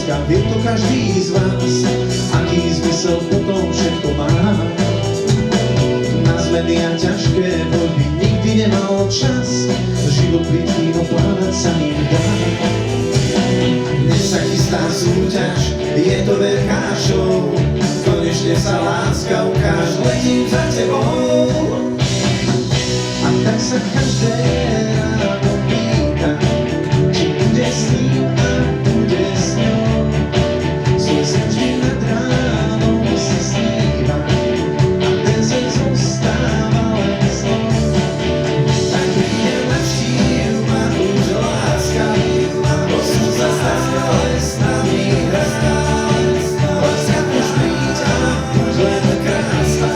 láska, vie to každý z vás, aký zmysel potom všetko má. Na zmeny a ťažké voľby nikdy nemal čas, život bytý, no plávať sa ním dá. Dnes sa chystá súťaž, je to veľká show, konečne sa láska ukáže, letím za tebou. A tak sa každé ráno pýta, či bude s ním a bude s ňou. Svoj sen vždy nad ránom si sníva a ten sen zostáva len snom. Tak príde navštív ma už láska, lebo som sa stále s nami hrá. Láska už byť a už len krásna,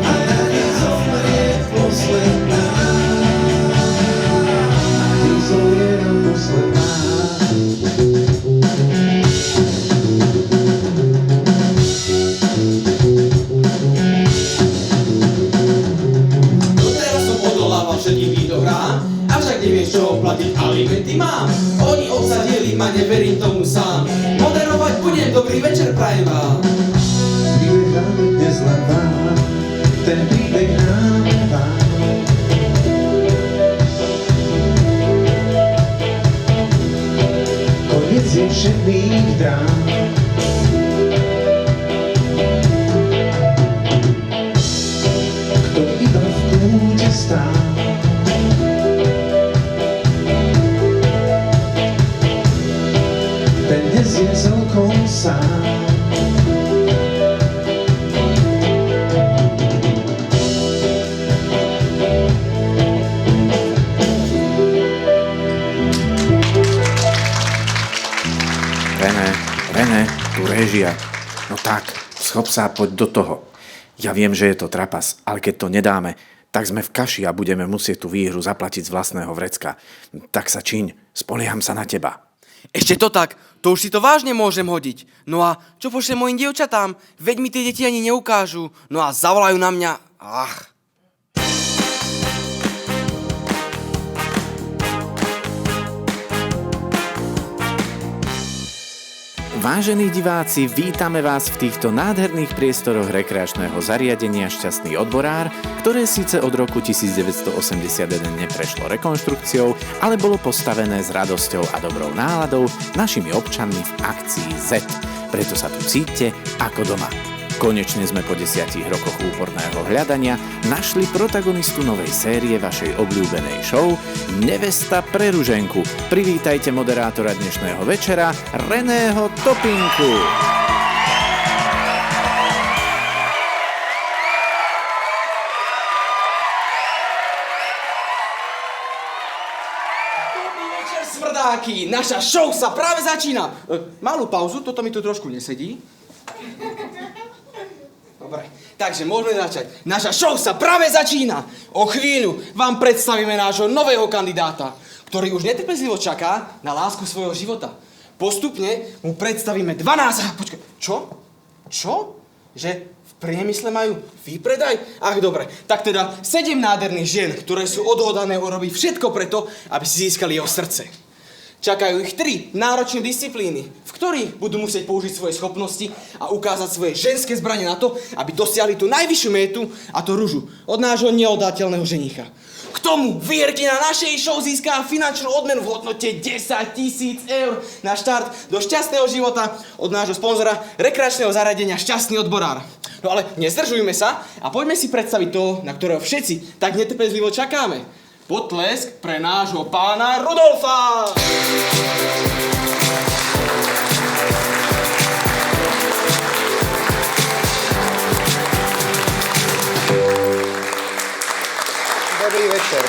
a tak je zomrie posledná. Ty zomrie posledná. Doteraz som odolával všetkým videohrám, avšak nevieš čo platiť alimenty mám. Oni obsadili ma, neverím tomu sám. Moderovať budem, dobrý večer prajem vám. Príbeh nám dnes len vám, ten príbeh nám vám. Koniec je všetných drám. Kto iba v kúte stál, ten dnes je celkom sám. René, tu réžia. No tak, schop sa, poď do toho. Ja viem, že je to trapas, ale keď to nedáme, tak sme v kaši a budeme musieť tú výhru zaplatiť z vlastného vrecka. Tak sa čiň, spolieham sa na teba. Ešte to tak, to už si to vážne môžem hodiť. No a čo pošlem mojim dievčatám? Veď mi tie deti ani neukážu. No a zavolajú na mňa. Ach. Vážení diváci, vítame vás v týchto nádherných priestoroch rekreačného zariadenia Šťastný odborár, ktoré síce od roku 1981 neprešlo rekonštrukciou, ale bolo postavené s radosťou a dobrou náladou našimi občanmi v akcii Z. Preto sa tu cítite ako doma. Konečne sme po 10 rokoch úporného hľadania našli protagonistu novej série vašej obľúbenej show Nevesta pre ruženku. Privítajte moderátora dnešného večera, Reného Topinku. Dobrý večer, smrdáky. Naša show sa práve začína. Malú pauzu, toto mi tu trošku nesedí. Dobre, takže môžeme začať. Naša show sa práve začína. O chvíľu vám predstavíme nášho nového kandidáta, ktorý už netrpezlivo čaká na lásku svojho života. Postupne mu predstavíme 12... Počkaj, čo? Čo? Že v priemysle majú výpredaj? Ach, dobre. Tak teda 7 nádherných žien, ktoré sú odhodlané urobiť všetko preto, aby si získali jeho srdce. Čakajú ich 3 náročné disciplíny, v ktorých budú musieť použiť svoje schopnosti a ukázať svoje ženské zbrane na to, aby dosiahli tú najvyššiu métu, a to ružu od nášho neoddateľného ženicha. K tomu výherkyňa našej show získa finančnú odmenu v hodnote 10 000 eur na štart do šťastného života od nášho sponzora rekreačného zariadenia Šťastný odborár. No ale nezdržujme sa a poďme si predstaviť toho, na ktorého všetci tak netrpezlivo čakáme. Potlesk pre nášho pána Rudolfa! Dobrý večer.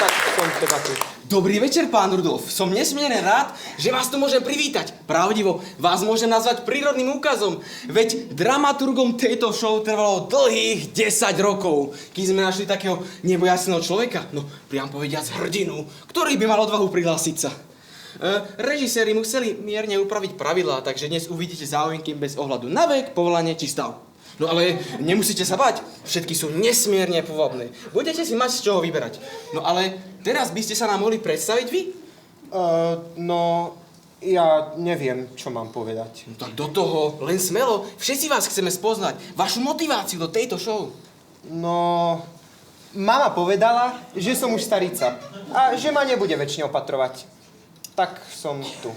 Tak, som teda tu. Dobrý večer, pán Rudolf. Som nesmierne rád, že vás tu môžem privítať. Pravdivo, vás môžem nazvať prírodným úkazom. Veď dramaturgom tejto show trvalo dlhých 10 rokov, kým sme našli takého nebojacného človeka. No, priam povediac hrdinu, ktorý by mal odvahu prihlásiť sa. Režiséri museli mierne upraviť pravidlá, takže dnes uvidíte záujemky bez ohľadu na vek, povolanie či stav. No ale nemusíte sa bať, všetky sú nesmierne povabné. Budete si mať z čoho vyberať. No ale teraz by ste sa nám mohli predstaviť vy? No, Ja neviem, čo mám povedať. No tak do toho, len smelo. Všetci vás chceme spoznať. Vašu motiváciu do tejto show. No, mama povedala, že som už starica a že ma nebude väčšine opatrovať. Tak som tu.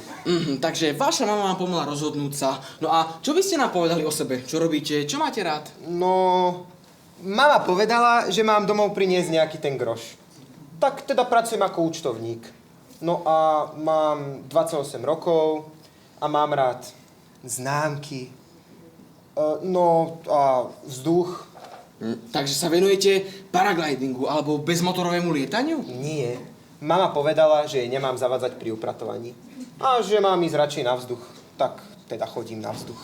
Takže vaša mama vám pomohla rozhodnúť sa. No a čo by ste nám povedali o sebe? Čo robíte? Čo máte rád? No, mama povedala, že mám domov priniesť nejaký ten groš. Tak teda pracujem ako účtovník. No a mám 28 rokov a mám rád známky, no a vzduch. Takže sa venujete paraglidingu alebo bezmotorovému lietaniu? Nie. Mama povedala, že jej nemám zavádzať pri upratovaní. A že mám ísť radšej na vzduch. Tak teda chodím na vzduch.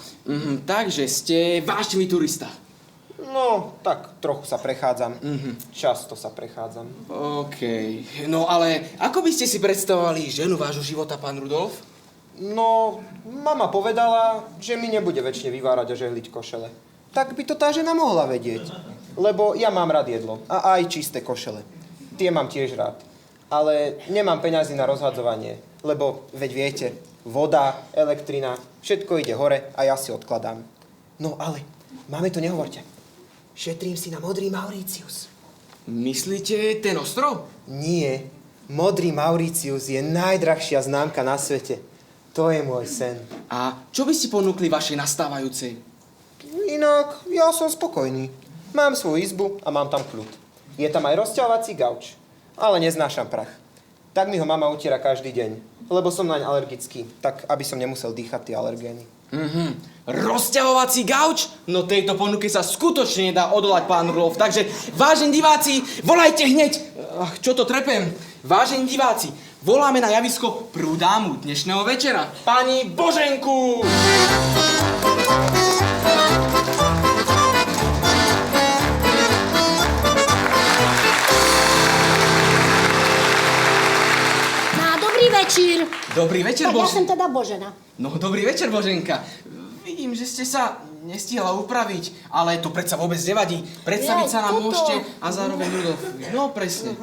Takže ste vášnivý turista. No, tak trochu sa prechádzam. Často sa prechádzam. OK. No ale ako by ste si predstavovali ženu vášho života, pán Rudolf? No, mama povedala, že mi nebude väčšine vyvárať a žehliť košele. Tak by to tá žena mohla vedieť. Lebo ja mám rád jedlo. A aj čisté košele. Tie mám tiež rád. Ale nemám peňazí na rozhadzovanie. Lebo, veď viete, voda, elektrina, všetko ide hore a ja si odkladám. No ale, máme to nehovorte. Šetrím si na modrý Mauritius. Myslíte ten ostrov? Nie. Modrý Mauritius je najdrahšia známka na svete. To je môj sen. A čo by ste ponúkli vašej nastávajúcej? Inak, ja som spokojný. Mám svoju izbu a mám tam kľud. Je tam aj rozťahovací gauč. Ale neznášam prach. Tak mi ho mama utiera každý deň. Lebo som naň alergický. Tak, aby som nemusel dýchať tie alergény. Rozťahovací gauč? No tejto ponuke sa skutočne nedá odolať, pán Rudolf. Takže, vážení diváci, volajte hneď. Čo to trepem? Vážení diváci, voláme na javisko prvú dámu dnešného večera. Pani Boženku! Dobrý večer. Dobrý večer, Tak ja som teda Božena. No, dobrý večer, Boženka. Vidím, že ste sa nestihla upraviť, ale to predsa vôbec nevadí. Predstaviť sa nám toto. môžete a zároveň Rudolfovi. No, presne.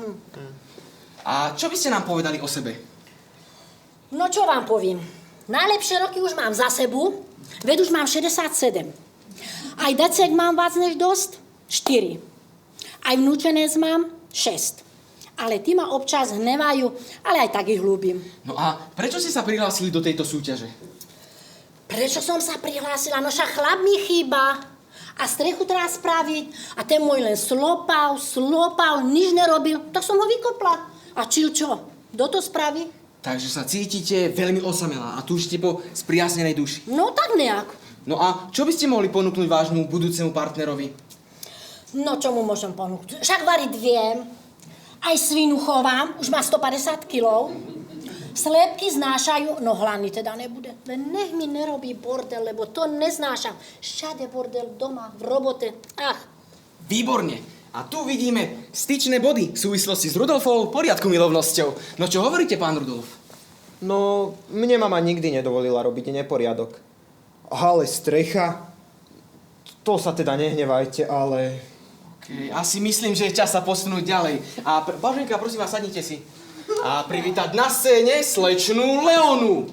A čo by ste nám povedali o sebe? No čo vám poviem? Najlepšie roky už mám za sebou, veď už mám 67. Aj decek mám viac než dosť, 4. Aj vnúčenec mám 6. Ale tí ma občas hnevajú, ale aj tak ich ľúbim. No a prečo ste sa prihlásili do tejto súťaže? Prečo som sa prihlásila? No však chlap mi chýba. A strechu treba spraviť. A ten môj len slopal, nič nerobil. Tak som ho vykopla. A čil čo? Kto to spraví? Takže sa cítite veľmi osamelá a túžite po spriaznenej duši. No tak nejak. No a čo by ste mohli ponúknuť vášmu budúcemu partnerovi? No čo mu môžem ponúknuť? Však variť viem. Aj svinu chovám, už má 150 kilov. Slepky znášajú, no hlavný teda nebude. Len nech mi nerobí bordel, lebo to neznášam. Všade bordel, doma, v robote. Ach. Výborne. A tu vidíme styčné body v súvislosti s Rudolfovou poriadku milovnosťou. No čo hovoríte, pán Rudolf? No, mne mama nikdy nedovolila robiť neporiadok. Ale strecha, to sa teda nehnevajte, ale... Ja si myslím, že je čas sa posunúť ďalej. A Boženka, prosím vás, sadnite si. A privítať na scéne slečnú Leonu.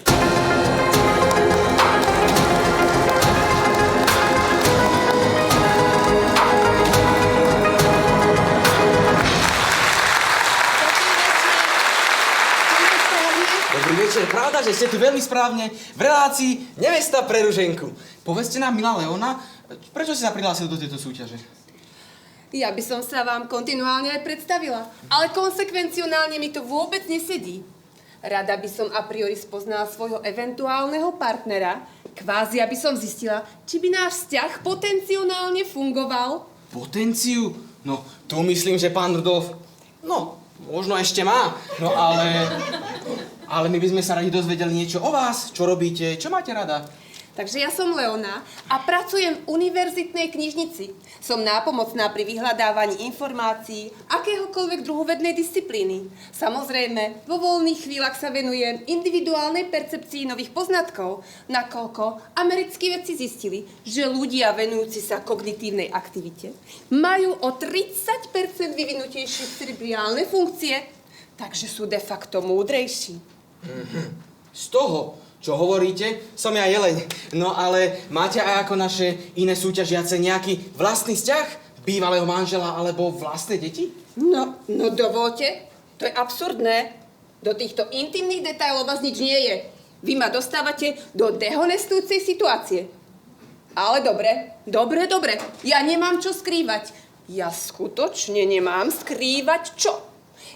Dobrý večer. Pravda, že ste tu veľmi správne v relácii Nevesta pre Ruženku. Povedzte nám, milá Leona, prečo ste sa prihlásili do tejto súťaže? Ja by som sa vám kontinuálne aj predstavila, ale konsekvencionálne mi to vôbec nesedí. Rada by som a priori spoznala svojho eventuálneho partnera, kvázi aby som zistila, či by náš vzťah potenciálne fungoval. Potenciu? No, tu myslím, že pán Rudolf, no, možno ešte má, no ale my by sme sa radi dozvedeli niečo o vás, čo robíte, čo máte rada. Takže ja som Leona a pracujem v univerzitnej knižnici. Som nápomocná pri vyhľadávaní informácií akéhokoľvek druhu vednej disciplíny. Samozrejme, vo voľných chvíľach sa venujem individuálnej percepcii nových poznatkov, nakoľko americkí vedci zistili, že ľudia venujúci sa kognitívnej aktivite majú o 30% vyvinutejšie cerebriálne funkcie, takže sú de facto múdrejší. Z toho, Čo hovoríte? Som ja jeleň. No ale máte aj ako naše iné súťažiace nejaký vlastný vzťah? Bývalého manžela alebo vlastné deti? No dovolte. To je absurdné. Do týchto intimných detailov vás nič nie je. Vy ma dostávate do dehonestujúcej situácie. Ale dobre. Ja nemám čo skrývať. Ja skutočne nemám skrývať čo?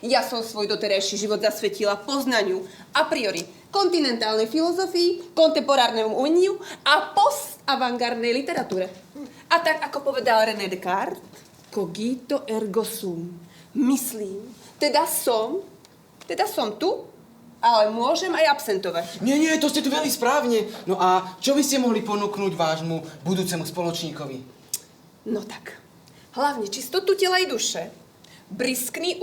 Ja som svoj doterajší život zasvetila poznaniu a priori kontinentálnej filozofii, kontemporárnemu umeniu a post-avantgardnej literatúre. A tak, ako povedal René Descartes, cogito ergo sum. Myslím, teda som tu, ale môžem aj absentovať. Nie, to ste tu veľmi správne. No a čo by ste mohli ponúknuť vášmu budúcemu spoločníkovi? No tak, hlavne čistotu tela i duše, briskný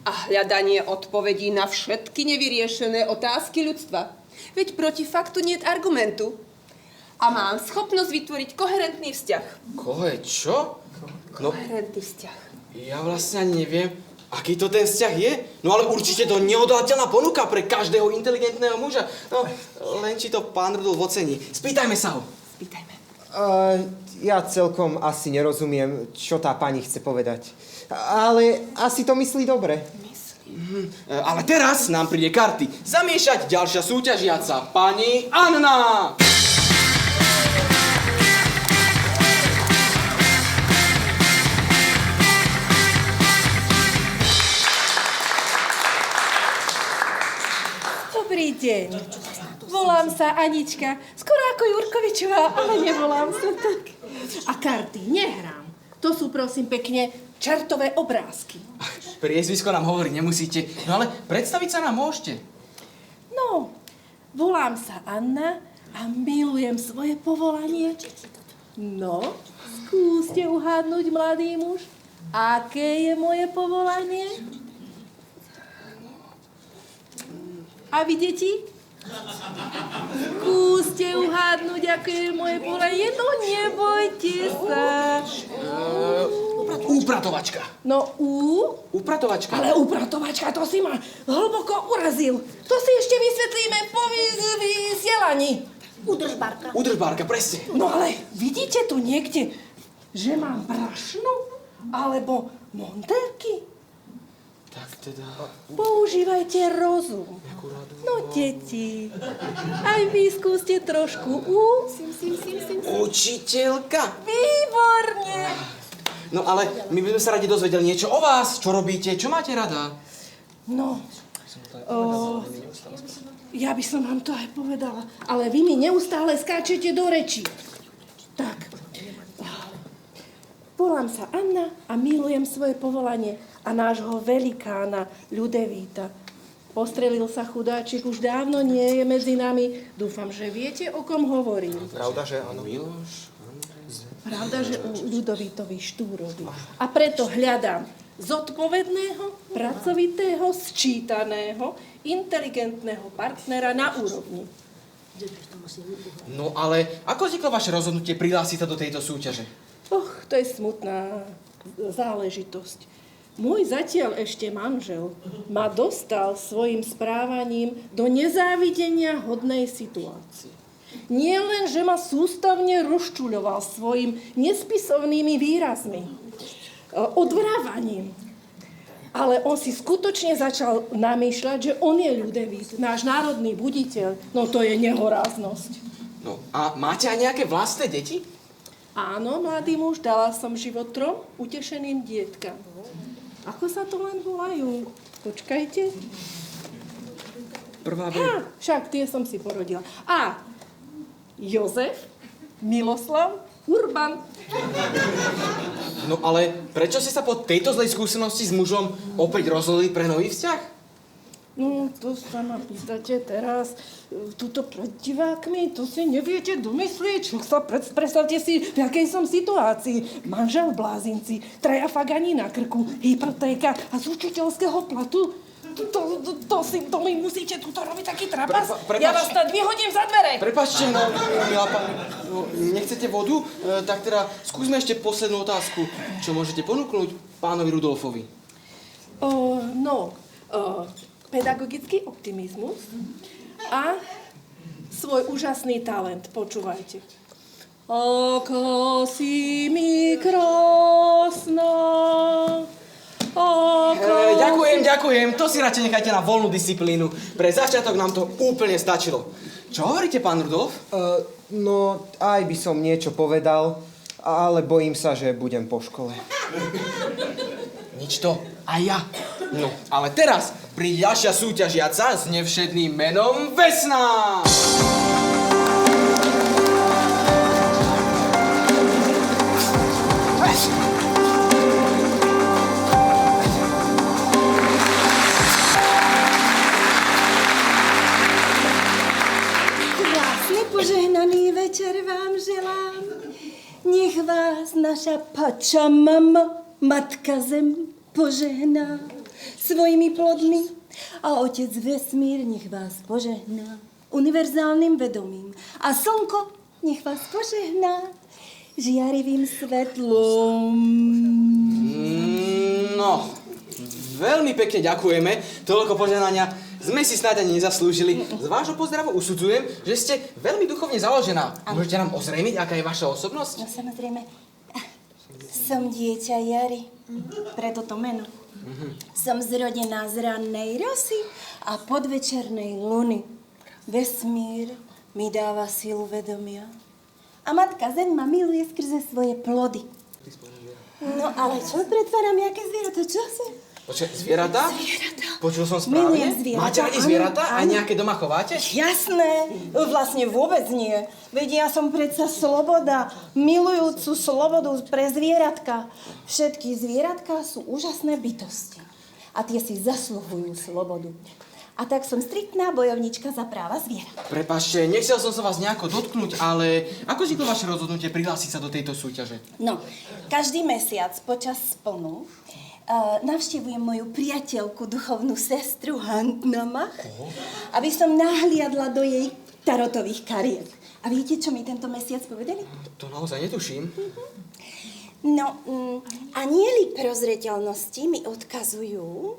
a hľadanie odpovedí na všetky nevyriešené otázky ľudstva. Veď proti faktu niet argumentu. A mám schopnosť vytvoriť koherentný vzťah. Čo? No, Koherentný vzťah. ja vlastne ani neviem, aký to ten vzťah je. No ale určite to neodolateľná ponuka pre každého inteligentného muža. No, len či to pán Rudolf ocení. Spýtajme sa ho. Spýtajme. Ja celkom asi nerozumiem, čo tá pani chce povedať. Ale asi to myslí dobre. Ale teraz nám príde karty zamiešať ďalšia súťažiaca, pani Anna. Dobrý deň. Volám sa Anička. Skoro ako Jurkovičová, ale nevolám sa tak. A karty nehrám. To sú, prosím pekne, čertové obrázky. Priezvisko nám hovoriť nemusíte, no ale predstaviť sa nám môžete. No, volám sa Anna a milujem svoje povolanie. No, skúste uhádnuť, mladý muž, aké je moje povolanie? A vy, deti? Skúste uhádnuť, aké je moje povolanie. No, nebojte sa. Upratovačka. No, Upratovačka. Ale upratovačka, to si ma hlboko urazil. To si ešte vysvetlíme po vysielaní. Udržbárka, presne. No ale vidíte tu niekde, že mám brašnu? Alebo monterky? Tak teda... Používajte rozum. No, deti, aj vy skúste trošku Učiteľka. Výborne. No ale my by sme sa radi dozvedeli niečo o vás. Čo robíte? Čo máte rada? No, ja by som vám to aj povedala, ale vy mi neustále skáčete do rečí. Tak, volám sa Anna a milujem svoje povolanie a nášho velikána Ľudevíta. Postrelil sa chudáčik, už dávno nie je medzi nami. Dúfam, že viete, o kom hovorím. Pravda, že áno. Pravda, že u Ľudovítovi Štúrovi. A preto hľadám zodpovedného, pracovitého, sčítaného, inteligentného partnera na úrovni. No ale ako vzniklo vaše rozhodnutie prihlásiť sa do tejto súťaže? To je smutná záležitosť. Môj zatiaľ ešte manžel ma dostal svojim správaním do nezávidenia hodnej situácie. Nie len, že ma sústavne rozčuľoval svojim nespisovnými výrazmi, odvrávaním, ale on si skutočne začal namýšľať, že on je Ľudevít, náš národný buditeľ. No to je nehoráznosť. No a máte aj nejaké vlastné deti? Áno, mladý muž, dala som život 3 utešeným dietkam. Ako sa to len volajú? Počkajte. Prvá Však tie som si porodila. A Jozef, Miloslav, Urban. No ale prečo ste sa po tejto zlej skúsenosti s mužom opäť rozhodli pre nový vzťah? No, to sa ma pýtate teraz, tuto pred divákmi, to si neviete domyslieť. Predstavte si, v akej som situácii. Manžel v blázinci, 3 fagani na krku, hypotéka a z učiteľského platu. To mi musíte tuto robiť taký trapas. Ja vás tady vyhodím za dvere. Prepáčte, no, milá pani, no, nechcete vodu? Tak teda skúsme ešte poslednú otázku. Čo môžete ponúknuť pánovi Rudolfovi? Pedagogický optimizmus a svoj úžasný talent. Počúvajte. Ako si mi krásna. Ďakujem. To si radšej nechajte na voľnú disciplínu. Pre začiatok nám to úplne stačilo. Čo hovoríte, pán Rudolf? No, aj by som niečo povedal, ale bojím sa, že budem po škole. Nič to. A ja. No, ale teraz príde ďalšia súťažiaca s nevšedným menom Vesna. Krásny požehnaný večer vám želám. Nech vás naša pača mama, matka zem, požehná svojimi plodmi a otec vesmír nech vás požehná univerzálnym vedomím a slnko nech vás požehná žiarivým svetlom. No, veľmi pekne ďakujeme. Toľko požehnania sme si snáď ani nezaslúžili. Z vášho pozdravu usudzujem, že ste veľmi duchovne založená. Môžete nám ozrejmiť, aká je vaša osobnosť? No samozrejme, som dieťa Jary, preto to meno. Som zrodená z rannej rosy a podvečernej luny. Vesmír mi dáva silu vedomia. A matka Zem ma miluje skrze svoje plody. No ale čo pretváram, jaké zvieratá? Čo si? Počkaj, zvieratá? Zvieratá. Počul som správne? Milujem zvieratá. Máte radi zvieratá? A Áno. nejaké doma chováte? Jasné, vlastne vôbec nie. Veď ja som predsa sloboda, milujúcu slobodu pre zvieratka. Všetky zvieratka sú úžasné bytosti. A tie si zasluhujú slobodu. A tak som striktná bojovnička za práva zvierat. Prepáčte, nechcel som sa vás nejako dotknúť, ale ako vzniklo vaše rozhodnutie prihlásiť sa do tejto súťaže? No, každý mesiac počas splnu navštevujem moju priateľku, duchovnú sestru Hantnamach, aby som nahliadla do jej tarotových kariet. A viete, čo mi tento mesiac povedali? To naozaj netuším. No, anieli prozreteľnosti mi odkazujú,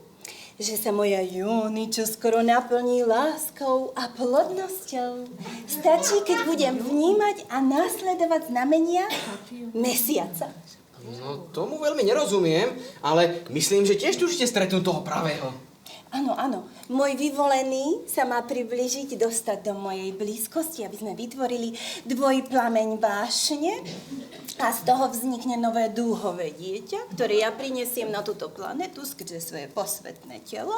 že sa moja Júni čoskoro naplní láskou a plodnosťou. Stačí, keď budem vnímať a následovať znamenia mesiaca. No, tomu veľmi nerozumiem, ale myslím, že tiež tužite stretnúť toho pravého. Áno, áno. Môj vyvolený sa má priblížiť, dostať do mojej blízkosti, aby sme vytvorili dvojplameň vášne a z toho vznikne nové dúhové dieťa, ktoré ja prinesiem na túto planetu skrze svoje posvetné telo.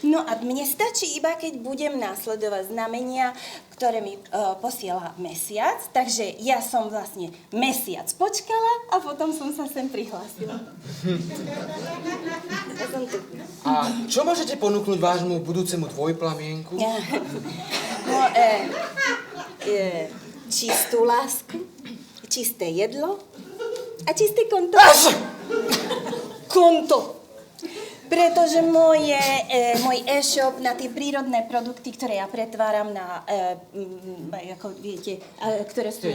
No a mne stačí iba, keď budem následovať znamenia, ktoré mi posiela mesiac. Takže ja som vlastne mesiac počkala a potom som sa sem prihlásila. Ja som tu. A čo môžete ponúknuť vášmu budúcemu dvojplamienku? No, čistú lásku, čisté jedlo a čisté konto. Konto. Pretože môj e-shop na tie prírodné produkty, ktoré ja pretváram na, ako viete, ktoré sú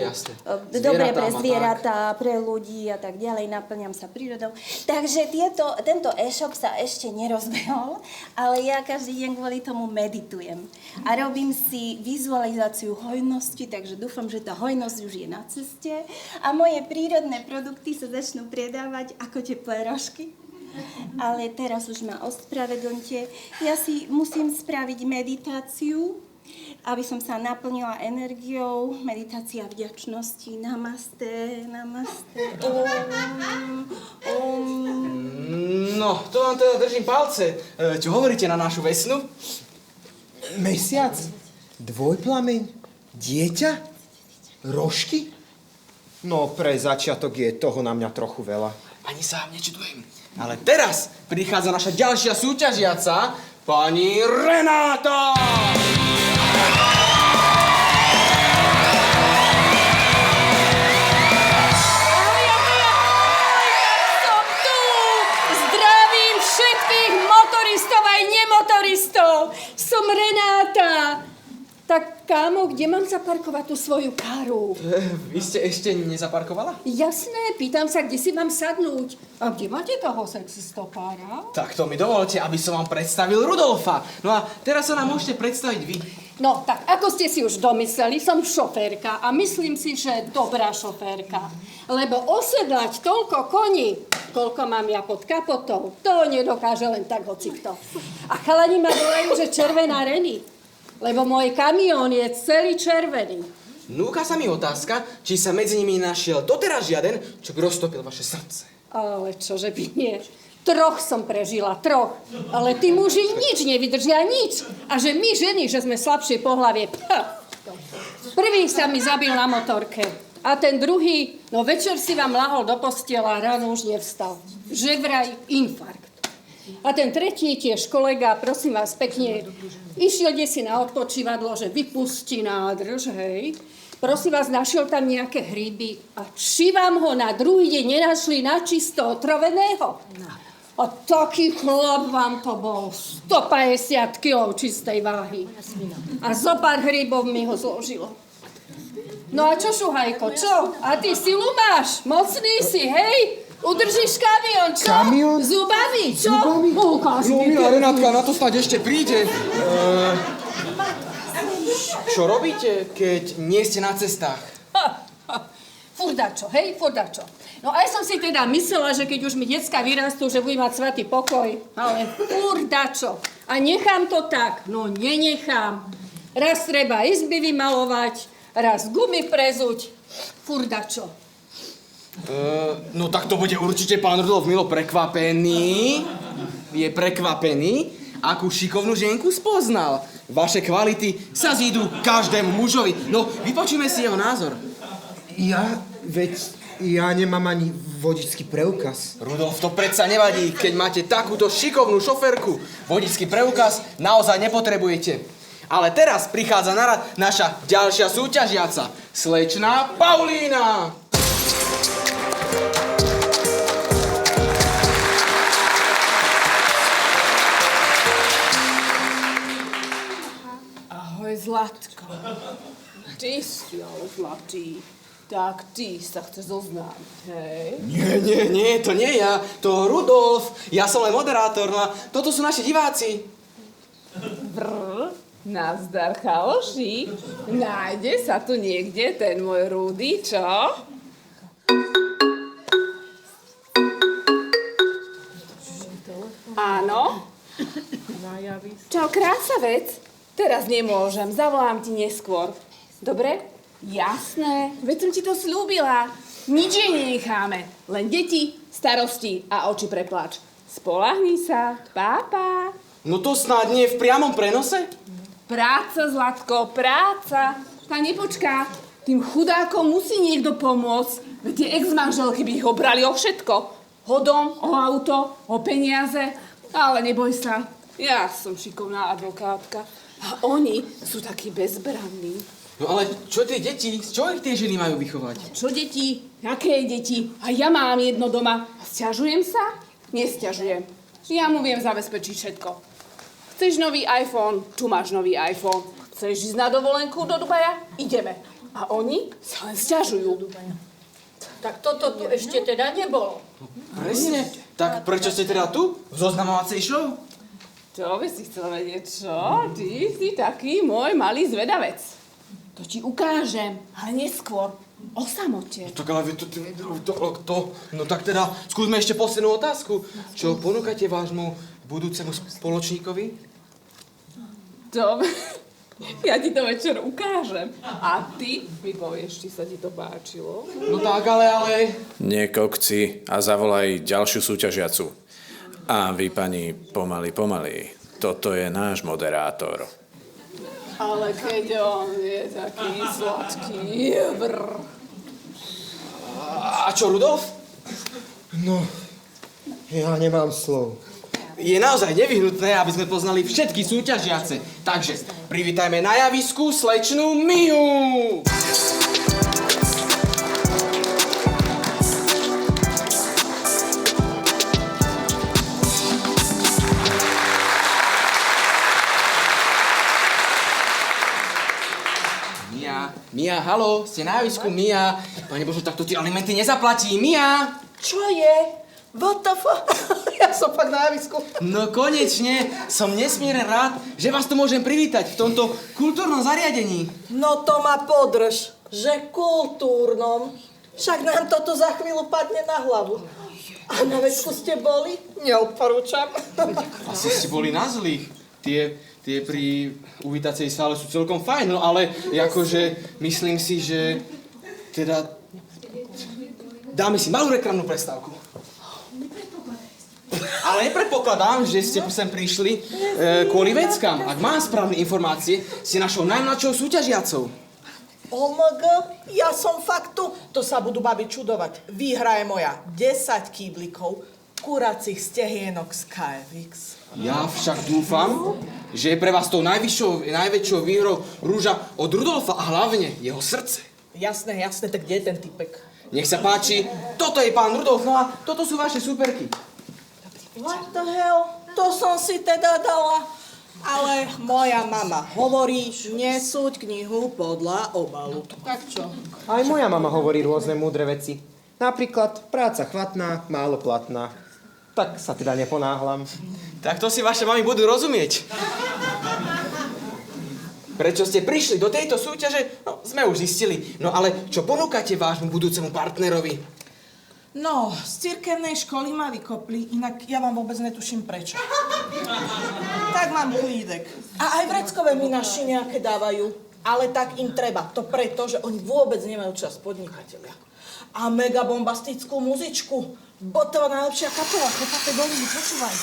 dobré pre zvieratá, pre ľudí a tak ďalej, naplňam sa prírodou. Takže tento e-shop sa ešte nerozbehol, ale ja každý deň kvôli tomu meditujem. A robím si vizualizáciu hojnosti, takže dúfam, že tá hojnosť už je na ceste a moje prírodné produkty sa začnú predávať ako teplé rožky. Ale teraz už ma ospravedlňte. Ja si musím spraviť meditáciu, aby som sa naplnila energiou. Meditácia vďačnosti. Namaste, namaste. No, to vám teda držím palce. Čo hovoríte na našu Vesnu? Mesiac? Dvojplameň? Dieťa? Rožky? No, pre začiatok je toho na mňa trochu veľa. Ani sa vám nečudujem. Ale teraz prichádza naša ďalšia súťažiaca, pani Renáta! Som tu! Zdravím všetkých motoristov aj nemotoristov! Som Renáta! Tak kámo, kde mám zaparkovať tú svoju karu? Vy ste ešte nezaparkovala? Jasné, pýtam sa, kde si mám sadnúť. A kde máte toho sexistopára? Tak to mi dovolte, aby som vám predstavil Rudolfa. No a teraz sa nám môžete predstaviť vy. No, tak ako ste si už domysleli, som šoférka a myslím si, že dobrá šoférka. Lebo osedlať toľko koní, koľko mám ja pod kapotou, to nedokáže len tak hocikto. A chalani ma volajú, že červená Reny, lebo môj kamión je celý červený. Núka sa mi otázka, či sa medzi nimi našiel doteraz žiaden, čo by roztopil vaše srdce. Ale čože by nie. 3 som prežila, 3. Ale tí muži nič nevydržia, nič. A že my ženy, že sme slabšie pohlavie. Prvý sa mi zabil na motorke. A ten druhý, no večer si vám lahol do postela, ráno už nevstal. Že vraj infarkt. A ten tretí, tiež kolega, prosím vás pekne, išiel desi na odpočívadlo, že vypustí nádrž, hej. Prosím vás, našiel tam nejaké hríby a či vám ho na druhý deň nenašli na čisto otroveného? A taký chlap vám to bol, 150 kg čistej váhy. A zo pár hríbov mi ho zložilo. No a čo, Šuhajko, čo? A ty silu máš? Mocný si, hej? Udržíš kamión, čo? Kamión? Zubami, čo? Zubami? Ukáž No, mi. milá Renátka, na to snáď ešte príde. Čo robíte, keď nie ste na cestách? Furdačo, hej, furdačo. No aj som si teda myslela, že keď už mi decka vyrastú, že budem mať svätý pokoj. Ale furdačo. A nechám to tak? No nenechám. Raz treba izby vymalovať, raz gumy prezuť. Furdačo. No tak to bude určite pán Rudolf Milo prekvapený. Je prekvapený, akú šikovnú ženku spoznal. Vaše kvality sa zídu každému mužovi. No, vypočujme si jeho názor. Ja nemám ani vodičský preukaz. Rudolf, to predsa nevadí, keď máte takúto šikovnú šoférku. Vodičský preukaz naozaj nepotrebujete. Ale teraz prichádza na rad naša ďalšia súťažiaca, slečná Paulína. Ahoj, Zlatko. Ty si ale zlatý. Tak ty sa chceš zoznámiť, hej? Nie, to nie ja. To Rudolf. Ja som len moderátor. No a toto sú naši diváci. Nazdar, chaloši. Nájde sa tu niekde ten môj Rudy, čo? Áno? Čau, krásavec. Teraz nemôžem, zavolám ti neskôr. Dobre? Jasné, veď som ti to slúbila. Nič jej nenecháme, len deti, starosti a oči pre plač. Spoľahni sa, pápa. No to snáď nie v priamom prenose? Práca, Zlatko, práca. Tá nepočká. Tým chudákom musí niekto pomôcť. Veď tie ex-manželky by ich obrali o všetko. O dom, o auto, o peniaze. Ale neboj sa, ja som šikovná advokátka. A oni sú takí bezbranní. No ale čo tie deti? Z čoho ich tie ženy majú vychovať? Čo deti? Aké deti? A ja mám jedno doma. Sťažujem sa? Nesťažujem. Ja mu viem zabezpečiť všetko. Chceš nový iPhone? Tu máš nový iPhone. Chceš ísť na dovolenku do Dubaja? Ideme. A oni sa len sťažujú. Tak toto tu ešte teda nebolo. Presne. Tak prečo ste teda tu? V zoznamovacej show? Čo by si chcel vedieť, čo? Ty si taký môj malý zvedavec. To ti ukážem, ale neskôr. O samote. Tak ale no tak teda skúsme ešte poslednú otázku. Čo ponúkate vášmu budúcemu spoločníkovi? Dobre, ja ti to večer ukážem. A ty mi povieš, či sa ti to páčilo. No tak, ale... Nekokci a zavolaj ďalšiu súťažiacu. A vy, pani, pomaly. Toto je náš moderátor. Ale keď on je taký sladký, A čo, Rudolf? No, ja nemám slov. Je naozaj nevyhnutné, aby sme poznali všetky súťažiace. Takže privítajme na javisku slečnú Miu! Mia, halo, ste na javisku, Mia. Pane Bože, tak to ti alimenty nezaplatí, Mia! Čo je? What the fuck? Ja som fakt na javisku. No konečne, som nesmierne rád, že vás tu môžem privítať v tomto kultúrnom zariadení. No to ma podrž, že kultúrnom. Však nám toto za chvíľu padne na hlavu. A na večku ste boli? Neodporúčam. Asi ste boli na zlých. Tie pri uvítacej sále sú celkom fajn, no ale akože myslím si, že teda dáme si malú reklamnú prestávku. Ale nepredpokladám, že ste sem prišli kvôli veckám. Ak mám správne informácie, ste našou najmladšou súťažiacou. OMG, ja som fakt tu. To sa budú babiť čudovať. Výhra je moja 10 kýblikov kuracích stehienok z KFX. Ja však dúfam, že je pre vás tou najväčšou výhrou rúža od Rudolfa a hlavne jeho srdce. Jasné, tak kde je ten typek? Nech sa páči, toto je pán Rudolf, no a toto sú vaše superky. What the hell? To som si teda dala. Ale moja mama hovorí, nesúď knihu podľa obalu. Tak čo? Aj moja mama hovorí rôzne múdre veci. Napríklad práca chvatná, málo platná. Tak sa teda neponáhlam. Tak to si vaše mami budú rozumieť. Prečo ste prišli do tejto súťaže? No, sme už zistili. No ale čo ponúkate vášmu budúcemu partnerovi? No, z cirkevnej školy ma vykopli, inak ja vám vôbec netuším prečo. Tak mám klídek. A aj vreckové mi naši nejaké dávajú. Ale tak im treba. To preto, že oni vôbec nemajú čas podnikatelia. A mega bombastickú muzičku. Botová najlepšia kapela. Chopáte doliny, počúvaj.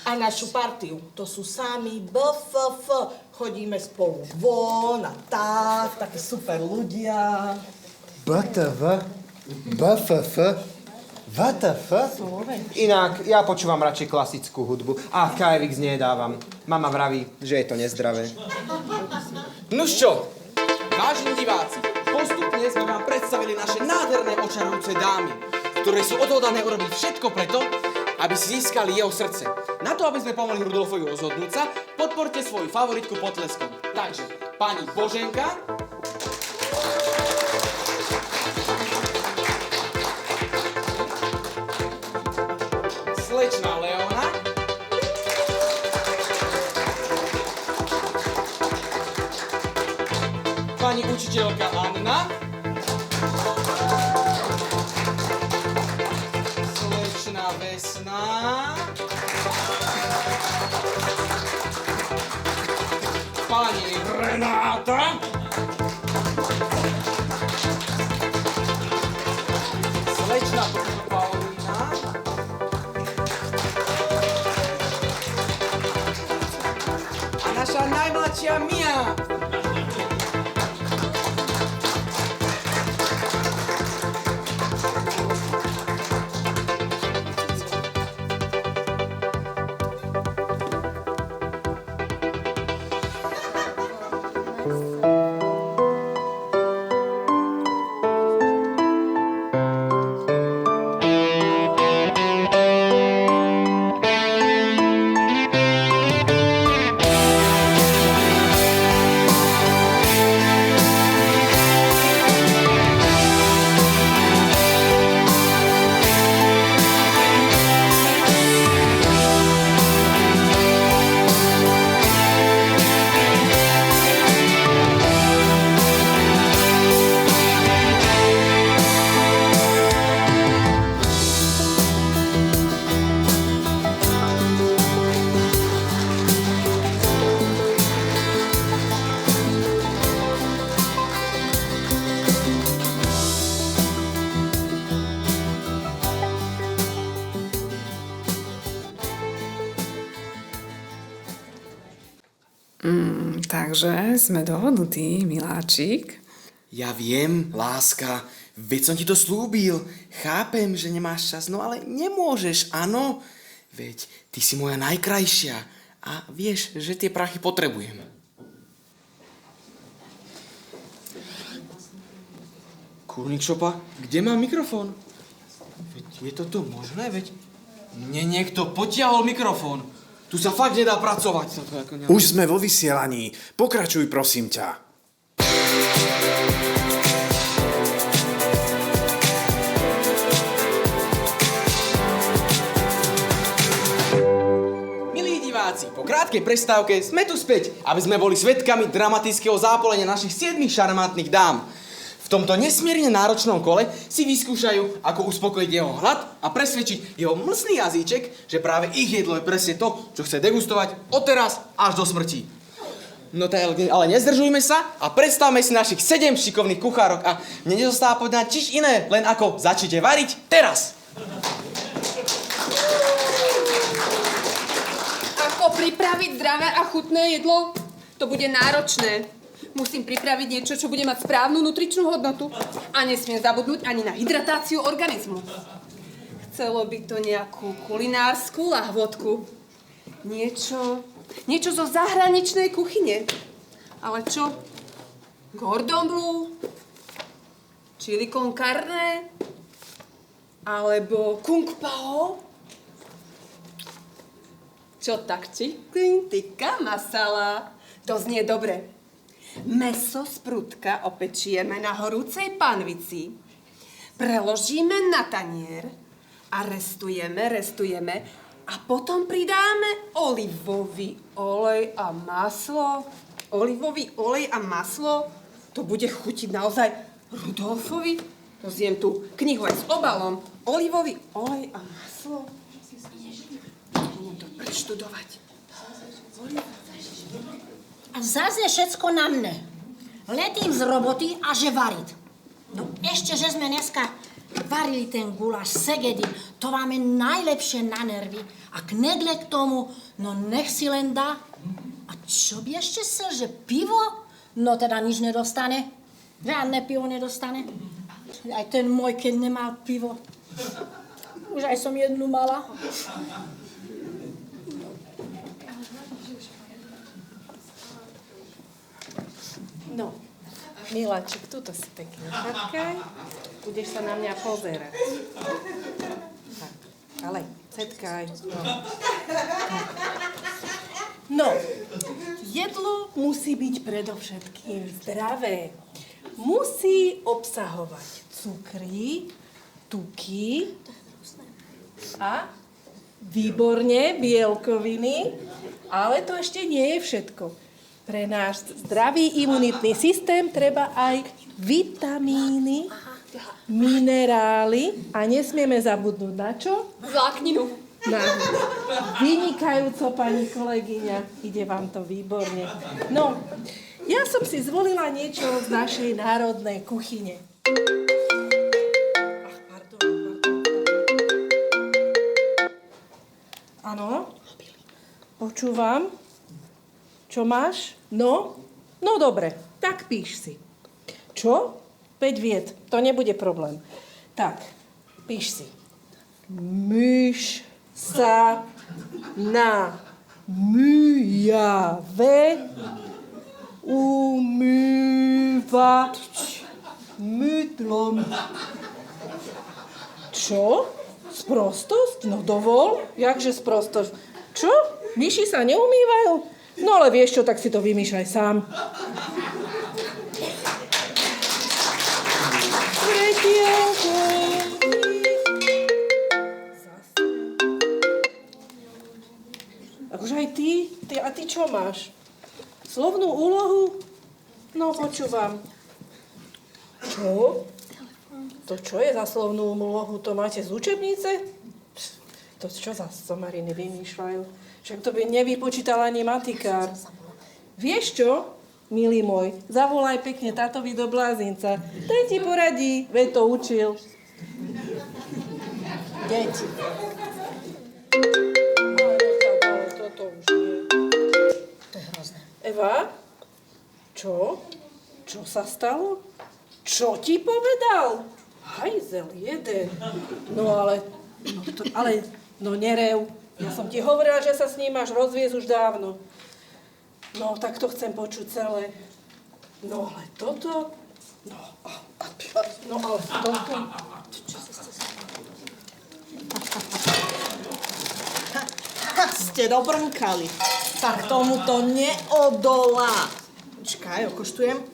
A našu partiu, to sú sami BFF. Chodíme spolu von a tak, takí super ľudia. BTV? BFF? VTF? Inak, ja počúvam radšej klasickú hudbu a KFX nedávam. Mama vraví, že je to nezdravé. Nuž čo, vážení diváci, postupne sme vám predstavili naše nádherné očarujúce dámy, ktoré sú odhodlané urobiť všetko preto, aby si získali jeho srdce. Na to, aby sme pomohli Rudolfovi rozhodnúť sa, podporte svoju favoritku potleskom. Takže, pani Boženka, slečna Leona, pani učiteľka Anna, slečna Vesna, pani Renáta, slečna Paulína, a naša najmladšia Mia. Takže sme dohodnutí, miláčik. Ja viem, láska, veď som ti to slúbil. Chápem, že nemáš čas, no ale nemôžeš, áno? Veď ty si moja najkrajšia a vieš, že tie prachy potrebujem. Kurník šopa, kde mám mikrofón? Veď je to tu možné, veď mne niekto potiahol mikrofón. Tu sa fakt nedá pracovať. Už sme vo vysielaní. Pokračuj, prosím ťa. Po krátkej prestávke sme tu späť, aby sme boli svedkami dramatického zápolenia našich 7 šarmantných dám. V tomto nesmierne náročnom kole si vyskúšajú, ako uspokojiť jeho hlad a presvedčiť jeho mlsný jazyček, že práve ich jedlo je presne to, čo chce degustovať odteraz až do smrti. No ale nezdržujme sa a predstavme si našich 7 šikovných kuchárok a mne nezostáva povedať nič iné, len ako začnite variť teraz. Ako pripraviť zdravé a chutné jedlo? To bude náročné. Musím pripraviť niečo, čo bude mať správnu nutričnú hodnotu. A nesmiem zabudnúť ani na hydratáciu organizmu. Chcelo by to nejakú kulinárskú lahvodku. Niečo zo zahraničnej kuchyne. Ale čo? Cordon bleu? Chili con carne? Alebo kung pao? Čo tak tikka masala? To znie dobre. Mäso z prudka opečieme na horúcej panvici, preložíme na tanier a restujeme a potom pridáme olivový olej a maslo. Olivový olej a maslo? To bude chutiť naozaj Rudolfovi? To zjem tú knihu aj s obalom. Olivový olej a maslo? Idem to preštudovať. A zase je všetko na mne. Letím z roboty a že variť. No ešte, že sme dneska varili ten guláš segedy, to máme najlepšie na nervy. A knedle k tomu, no nech si len dá. A čo by ešte chcel, že pivo? No teda nič nedostane. Žiadne pivo nedostane. Aj ten môj, keď nemal pivo. Už aj som jednu mala. No, Miláčik, tuto si pekne čakaj. Budeš sa na mňa pozerať. Tak, ale cetkaj. No, jedlo musí byť predovšetkým zdravé. Musí obsahovať cukry, tuky a výborne bielkoviny, ale to ešte nie je všetko. Pre náš zdravý imunitný systém treba aj vitamíny, minerály a nesmieme zabudnúť na čo? Vlákninu. Na vynikajúco, pani kolegyňa. Ide vám to výborne. No, ja som si zvolila niečo z našej národnej kuchyne. Áno? Počúvam. Čo máš? No dobre, tak píš si. Čo? 5 vied, to nebude problém. Tak, píš si. Myš sa na myjave umýva mydlom. Čo? Sprostosť? No dovol? Jakže sprostosť? Čo? Myši sa neumývajú? No ale vieš čo, tak si to vymýšľaj sám. Akože aj ty? A ty čo máš? Slovnú úlohu? No, počúvam. Čo? To čo je za slovnú úlohu? To máte z učebnice? To čo za somariny vymýšľajú? Však to by nevypočítal ani matikár. Vieš čo, milý môj, zavolaj pekne tátovi do blázinca. Ten ti poradí, veď to učil. Deti. Toto už nie. To je hrozné. Eva? Čo? Čo sa stalo? Čo ti povedal? Hajzel jeden. No ale nerev. Ja som ti hovorila, že sa s ním máš rozviesť už dávno. No, tak to chcem počuť celé. No, ale toto... No ale toto... Ste dobrnkali. Tak tomu to neodolá. Počkaj, okoštujem.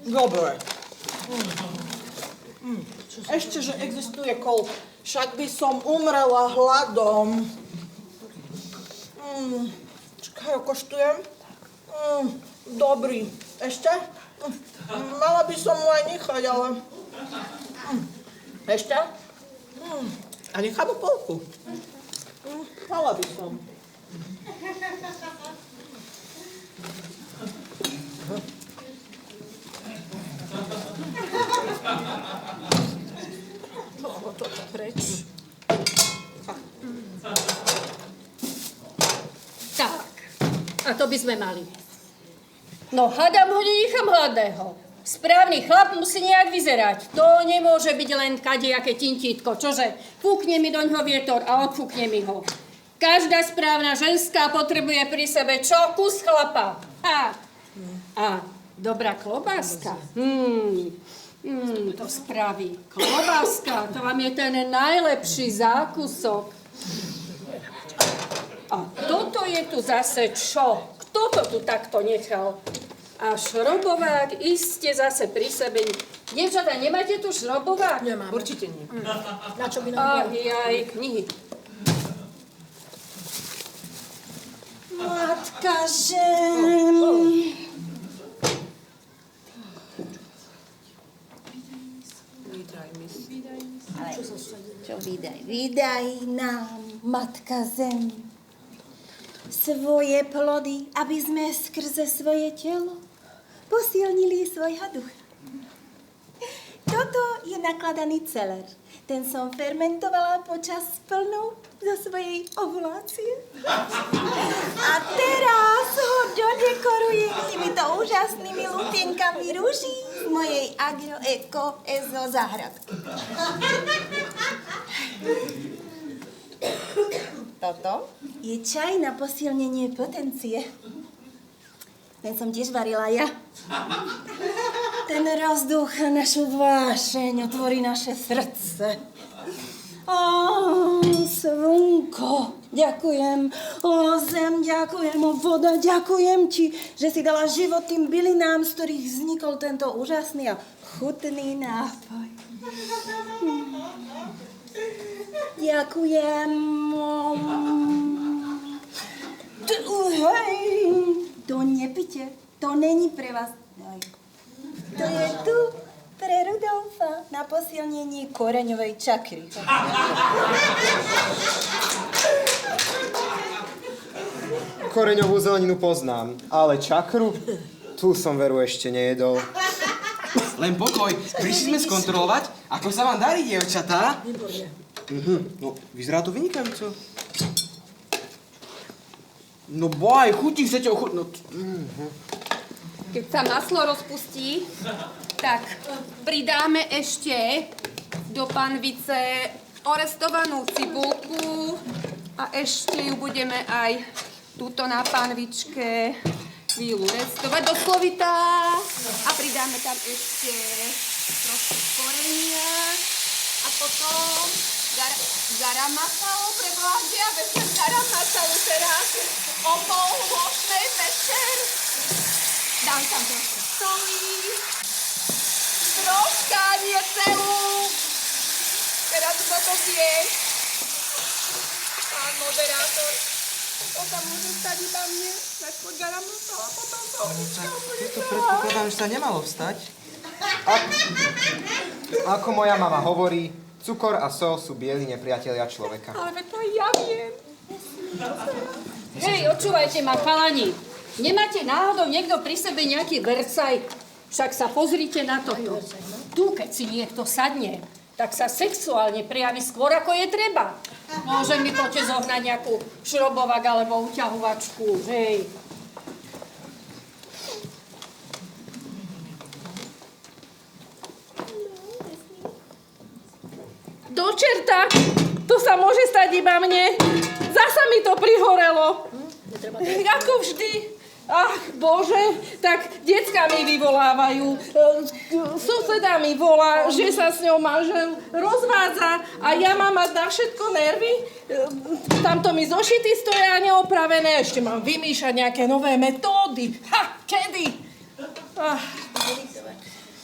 Dobre. Ešte, že existuje kol. Však by som umrela hladom. Čakaj, koštujem. Dobrý. Ešte? Mala by som mu aj nechať, ale... Ešte? A nechám mu polku. Mala by som. Toto preč. Tak, a to by sme mali. No, hádam ho, nenechám hladného. Správny chlap musí nejak vyzerať. To nemôže byť len kadejaké tintítko, čože? Fúkne mi doňho vietor a odfúkne mi ho. Každá správna ženská potrebuje pri sebe čo? Kus chlapa. A dobrá klobáska. To spraví. Klobáska, to vám je ten najlepší zákusok. A toto je tu zase čo? Kto to tu takto nechal? A šrobovák iste zase pri sebe. Dievčatá, nemáte tu šrobovák? Nemáme. Určite nie. Na čo by nám Aj knihy. Matka žen. Čo vydaj nám, Matka Zem, svoje plody, aby sme skrze svoje telo posilnili svojho ducha. Toto je nakladaný celer. Ten som fermentovala počas plnou zo svojej ovulácie. A teraz ho dodekorujem týmito úžasnými lupienkami rúží z mojej agro-eko-ezo záhradky. Toto je čaj na posilnenie potencie. Ten som tiež varila ja. Ten rozdúcha našu vášeň, otvorí naše srdce. Slnko, ďakujem. Zem, ďakujem. Voda, ďakujem ti, že si dala život tým bylinám, z ktorých vznikol tento úžasný a chutný nápoj. Ďakujem. To nepite, to není pre vás. To je tu pre Rudolfa na posilnenie koreňovej čakry. Koreňovú zeleninu poznám, ale čakru? Tu som veru ešte nejedol. Len pokoj, prišli sme skontrolovať, ako sa vám darí, dievčatá. No, vyzerá to vynikajúco. No boj, chutí, chcete ochutnúť. Keď sa maslo rozpustí, tak pridáme ešte do panvice orestovanú cibulku a ešte ju budeme aj tuto na panvičke chvíľu restovať do slovita a pridáme tam ešte trošku korenia a potom garam masalo pre vládia, vezmem garam masalo teraz o 7:30 večer. Dám tam trošku soli, troška, nie celú. Teraz kto to vie? Pán moderátor, to sa môže stať iba mne. Najskôr garam masalo, potom solička. To predpokladám, že sa nemalo vstať. Ako moja mama hovorí, cukor a sol sú bieli nepriatelia človeka. Ale to ja viem. Hej, očúvajte ma, chalani. Nemáte náhodou niekto pri sebe nejaký vercaj? Však sa pozrite na toto. Tu, keď si niekto sadne, tak sa sexuálne prejaví skôr, ako je treba. Môže mi poďte zohnať nejakú šrobovák alebo uťahovačku, hej. Do čerta! To sa môže stať iba mne. Zasa mi to prihorelo. Ako vždy. Ach, Bože, tak decka mi vyvolávajú. Suseda mi volá, že sa s ňou manžel rozvádza a ja mám mať na všetko nervy. Tamto mi zošity stoja neopravené, ešte mám vymýšľať nejaké nové metódy. Ha, kedy?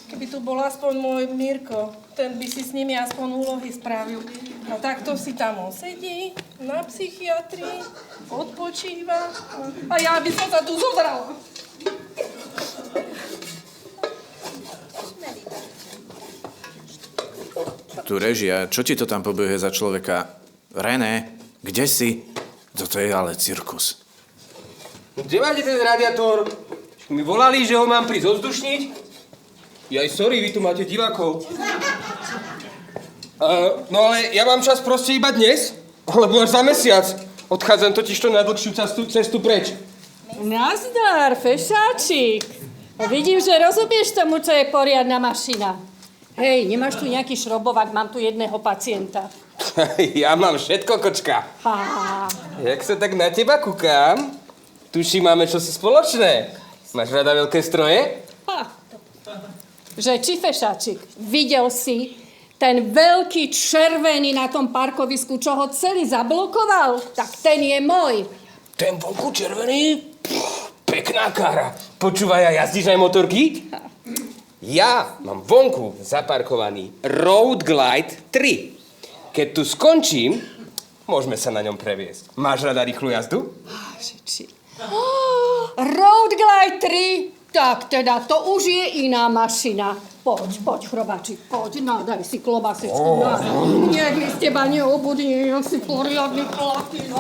Keby tu bol aspoň môj Mirko, ten by si s nimi aspoň úlohy spravil. A takto si tam on sedí na psychiatrii, odpočíva a ja by som sa tu zodrala. Tu režia, čo ti to tam pobehuje za človeka? René, kde si? Toto je ale cirkus. Kde máte ten radiátor? Mi volali, že ho mám prísť odzdušniť. Jaj, sorry, vy tu máte divákov. No ale ja mám čas proste iba dnes, alebo až za mesiac. Odchádzam totižto na dlhšiu cestu preč. Nazdar, fešáčik. Vidím, že rozumieš tomu, čo je poriadna mašina. Hej, nemáš tu nejaký šrobovák, mám tu jedného pacienta. Ja mám všetko, kočka. Ha. Jak sa tak na teba kúkam, tuším, máme čosi spoločné. Máš rada veľké stroje? Ha. Že či, fešáčik, videl si ten veľký červený na tom parkovisku, čo ho celý zablokoval? Tak ten je môj. Ten vonku červený? Pekná kára. Počúvaj, a jazdíš aj motorky? Ja mám vonku zaparkovaný Road Glide 3. Keď tu skončím, môžeme sa na ňom previesť. Máš rada rýchlu jazdu? Road Glide 3? Tak teda, to už je iná mašina. Poď, chrobáčik, poď, daj si klobásečku. Nech mi z teba neobudne, jak si poriadny chlapík.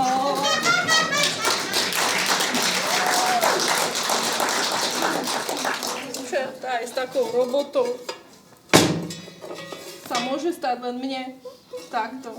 Aj s takou robotou sa môže stať len mne. Takto.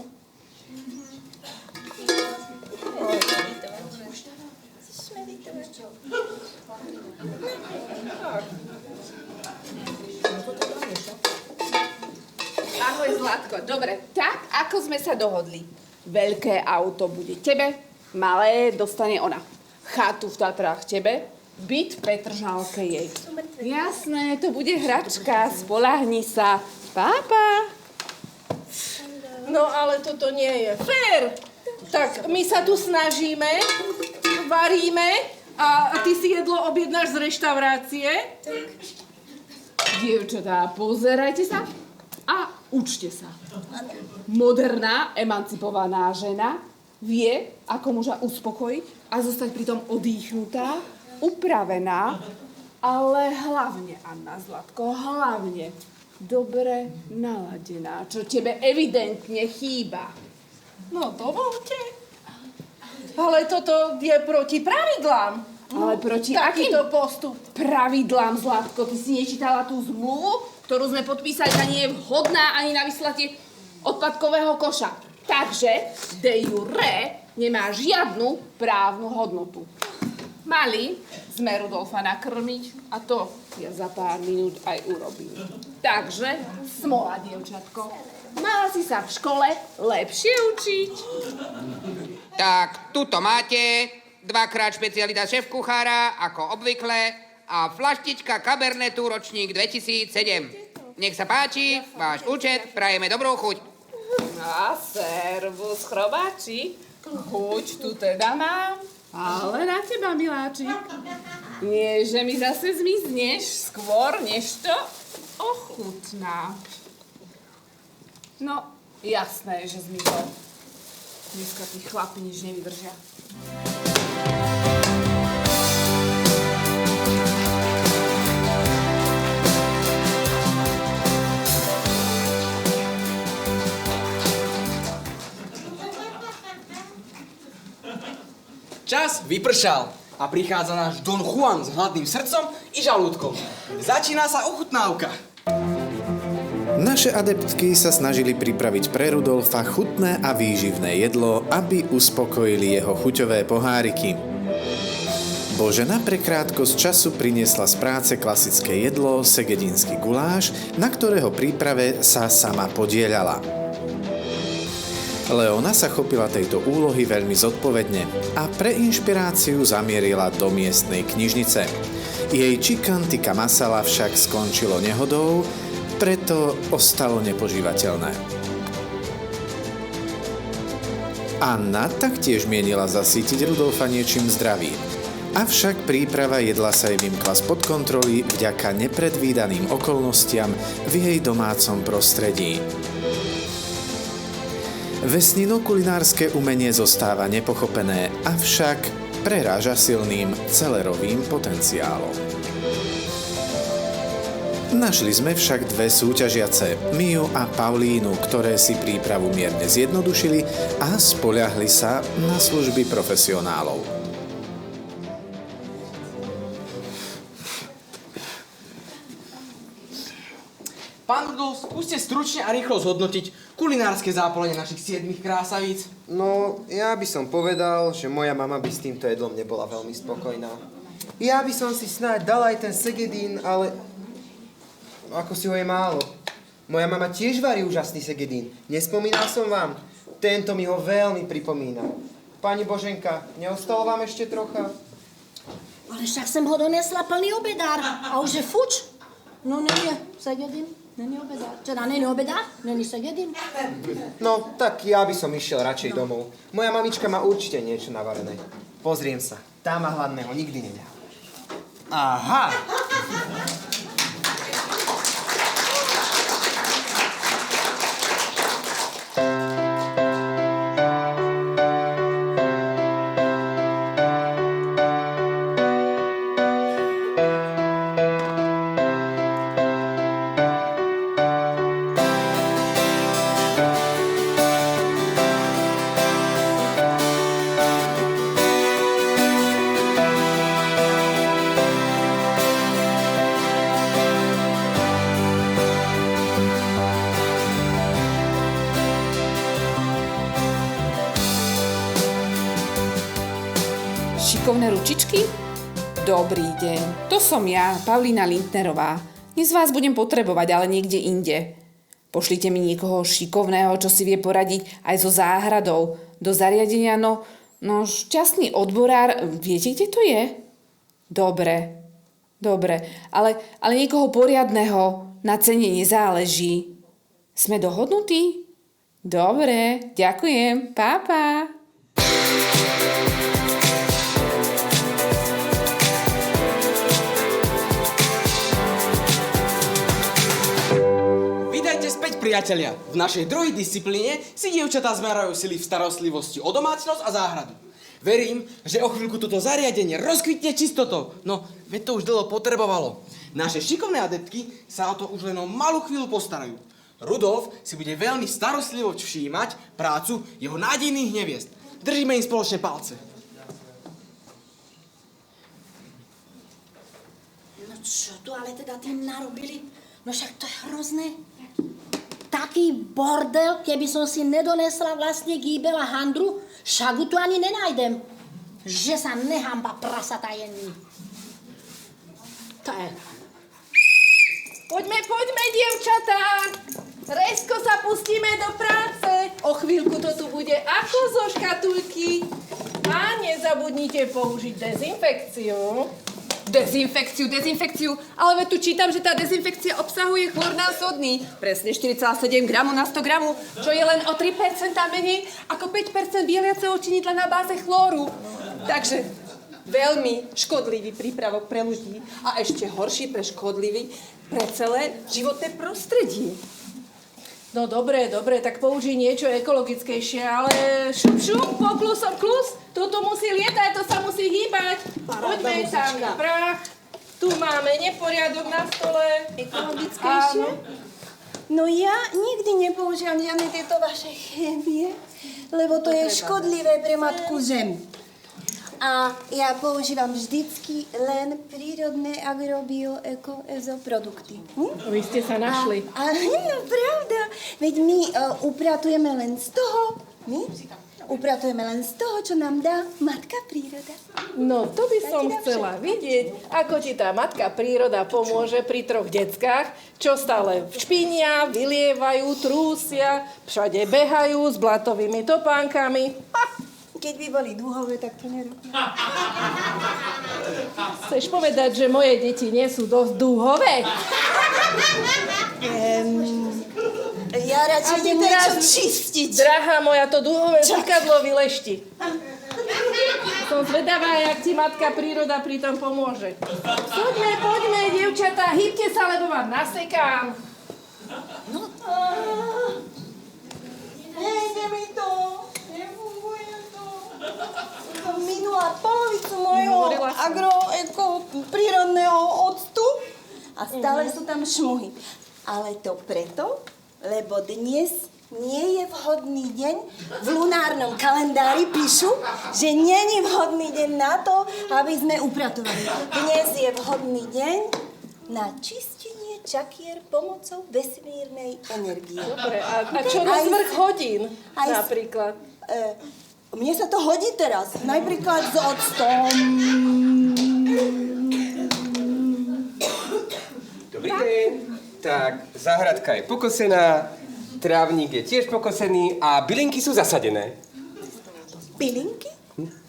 Ahoj, Zlatko. Dobre, tak ako sme sa dohodli. Veľké auto bude tebe, malé dostane ona. Chatu v Tatrách tebe, byt v Petržalke jej. Jasné, to bude hračka, spoľahni sa. Pápa. No ale toto nie je fér. Tak my sa tu snažíme, varíme a ty si jedlo objednáš z reštaurácie. Dievčatá, pozerajte sa a učte sa. Moderná, emancipovaná žena vie, ako muža uspokojiť a zostať pritom odýchnutá, upravená, ale hlavne, Anna Zlatko, hlavne dobre naladená, čo tebe evidentne chýba. No dovolte. Ale toto je proti pravidlám. Ale proti takýto postup? Pravidlám, Zlatko? Ty si nečítala tú zmluvu, ktorú sme podpísali a nie je vhodná ani na vyslatie odpadkového koša. Takže de jure nemá žiadnu právnu hodnotu. Mali sme Rudolfa nakrmiť a to ja za pár minút aj urobím. Takže smola, dievčatko. Mala si sa v škole lepšie učiť. Tak, tuto máte, 2-krát špecialita šéf-kuchára, ako obvykle, a flaštička Cabernetu ročník 2007. Nech sa páči, váš účet, prajeme dobrú chuť. A servus, chrobáči. Chuť tu teda mám, ale na teba, miláčik. Nie, že mi zase zmizneš, skôr než to ochutná. No, jasné, že zmizol. Dneska tí chlapi nič nevydržia. Čas vypršal a prichádza náš Don Juan s hladným srdcom i žalúdkom. Začína sa ochutnávka. Naše adeptky sa snažili pripraviť pre Rudolfa chutné a výživné jedlo, aby uspokojili jeho chuťové poháriky. Božena prekrátko z času priniesla z práce klasické jedlo, segedinský guláš, na ktorého príprave sa sama podieľala. Leona sa chopila tejto úlohy veľmi zodpovedne a pre inšpiráciu zamierila do miestnej knižnice. Jej chicken tikka masala však skončilo nehodou, preto ostalo nepožívateľné. Anna taktiež mienila zasítiť Rudolfa niečím zdravým. Avšak príprava jedla sa jej vymkla spod kontroly vďaka nepredvídaným okolnostiam v jej domácom prostredí. Vesnino kulinárske umenie zostáva nepochopené, avšak preráža silným celerovým potenciálom. Našli sme však dve súťažiace, Miu a Paulínu, ktoré si prípravu mierne zjednodušili a spoľahli sa na služby profesionálov. Pán Rudolf, skúste stručne a rýchlo zhodnotiť kulinárske zápolenie našich 7 krásavíc. No, ja by som povedal, že moja mama by s týmto jedlom nebola veľmi spokojná. Ja by som si snáď dal aj ten segedín, ale ako si ho je málo. Moja mama tiež varí úžasný segedín. Nespomínal som vám? Tento mi ho veľmi pripomína. Pani Boženka, neostalo vám ešte trocha? Ale však som ho donesla plný obedár. A už je fuč. No nie, segedín. Není obedár. Teda není obedár? Není segedín? No, tak ja by som išiel radšej domov. Moja mamička má určite niečo navarené. Pozriem sa. Tá ma hladného nikdy nedá. Aha! Šikovné ručičky? Dobrý deň, to som ja, Paulína Lindnerová. Dnes vás budem potrebovať, ale niekde inde. Pošlite mi niekoho šikovného, čo si vie poradiť aj so záhradou. Do zariadenia, no šťastný odborár, viete, kde to je? Dobre, ale niekoho poriadneho, na cene nezáleží. Sme dohodnutí? Dobre, ďakujem, pápa. Priatelia, v našej druhej disciplíne si dievčatá zmerajú sily v starostlivosti o domácnosť a záhradu. Verím, že o chvíľku toto zariadenie rozkvitne čistotou. No, veď to už dlho potrebovalo. Naše šikovné adeptky sa o to už len o malú chvíľu postarajú. Rudolf si bude veľmi starostlivo všímať prácu jeho nádejných neviest. Držíme im spoločne palce. No čo tu ale teda tým narobili? No však to je hrozné. Taký bordel, keby som si nedonesla vlastne gýbela handru, šagu tu ani nenájdem. Že sa nehamba prasatá jenní. To je... Poďme, dievčatá! Rezko sa pustíme do práce. O chvíľku to tu bude ako zo škatulky. A nezabudnite použiť dezinfekciu. Dezinfekciu, ale veď tu čítam, že tá dezinfekcia obsahuje chlorná sodný. Presne 4,7 gramu na 100 gramov, čo je len o 3% menej ako 5% bieliaceho činidla na báze chlóru. Takže veľmi škodlivý prípravok pre ľudí a ešte horší pre celé životné prostredie. No dobre, tak použij niečo ekologickejšie, ale šup, poklusom klus, toto musí lietať, to sa musí hýbať. Poďme tam na prach, tu máme neporiadok na stole. Ekologickejšie? No ja nikdy nepoužívam žiadne tieto vaše chémie, lebo to je škodlivé pre matku Zem. A ja používam vždycky len prírodné agrobio eko-ezo produkty. Vy ste sa našli. No pravda, veď my upratujeme len z toho, čo nám dá matka príroda. No to by som chcela vidieť, ako ti tá matka príroda pomôže pri 3 deckách, čo stále špinia, vylievajú, trúsia, všade behajú s blatovými topánkami. Keď by boli dúhové, tak to nerobím. Chceš povedať, že moje deti nie sú dosť dúhové? Ja radšej idem niečo čistiť. Drahá moja, to dúhové zrkadlo vylešti. Som zvedavá, jak ti matka príroda pri tom pomôže. Poďme, dievčatá, hýbte sa, lebo vám nasekám. Nejde mi to. Nefunguje to. Som minula polovicu mojho prírodného octu a stále sú tam šmuhy. Ale to preto, lebo dnes nie je vhodný deň. V lunárnom kalendári píšu, že nie je vhodný deň na to, aby sme upratovali. Dnes je vhodný deň na čistenie čakier pomocou vesmírnej energie. Dobre, a čo na smrch hodín napríklad? Mne sa to hodí teraz. Napríklad s octom. Dobrý deň. Tak, záhradka je pokosená, trávnik je tiež pokosený a bylinky sú zasadené. Bylinky?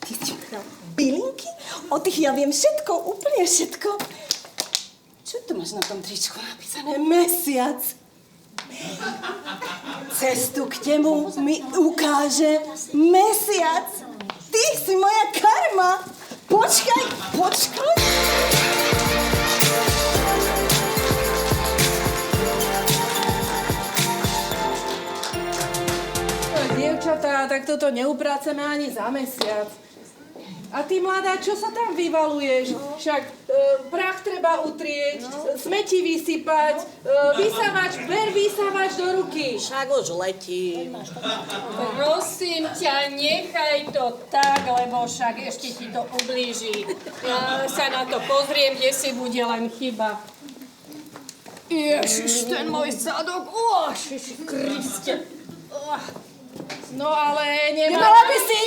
Ty si povedal bylinky? O tých ja viem všetko, úplne všetko. Čo tu máš na tom tričku napísané? Mesiac. Cestu k temu mi ukáže mesiac. Ty si moja karma. Počkaj. Dievčatá, tak toto neupráceme ani za mesiac. A ty, mladá, čo sa tam vyvaluješ? Však prach treba utrieť, smeti vysypať, ber vysavač do ruky. Však už letí. Prosím ťa, nechaj to tak, lebo však ešte ti to ublíži. Ja sa na to pozriem, kde si bude len chyba. Ježiš, ten môj zadok, Ježiši Kriste. No ale Nemala by si...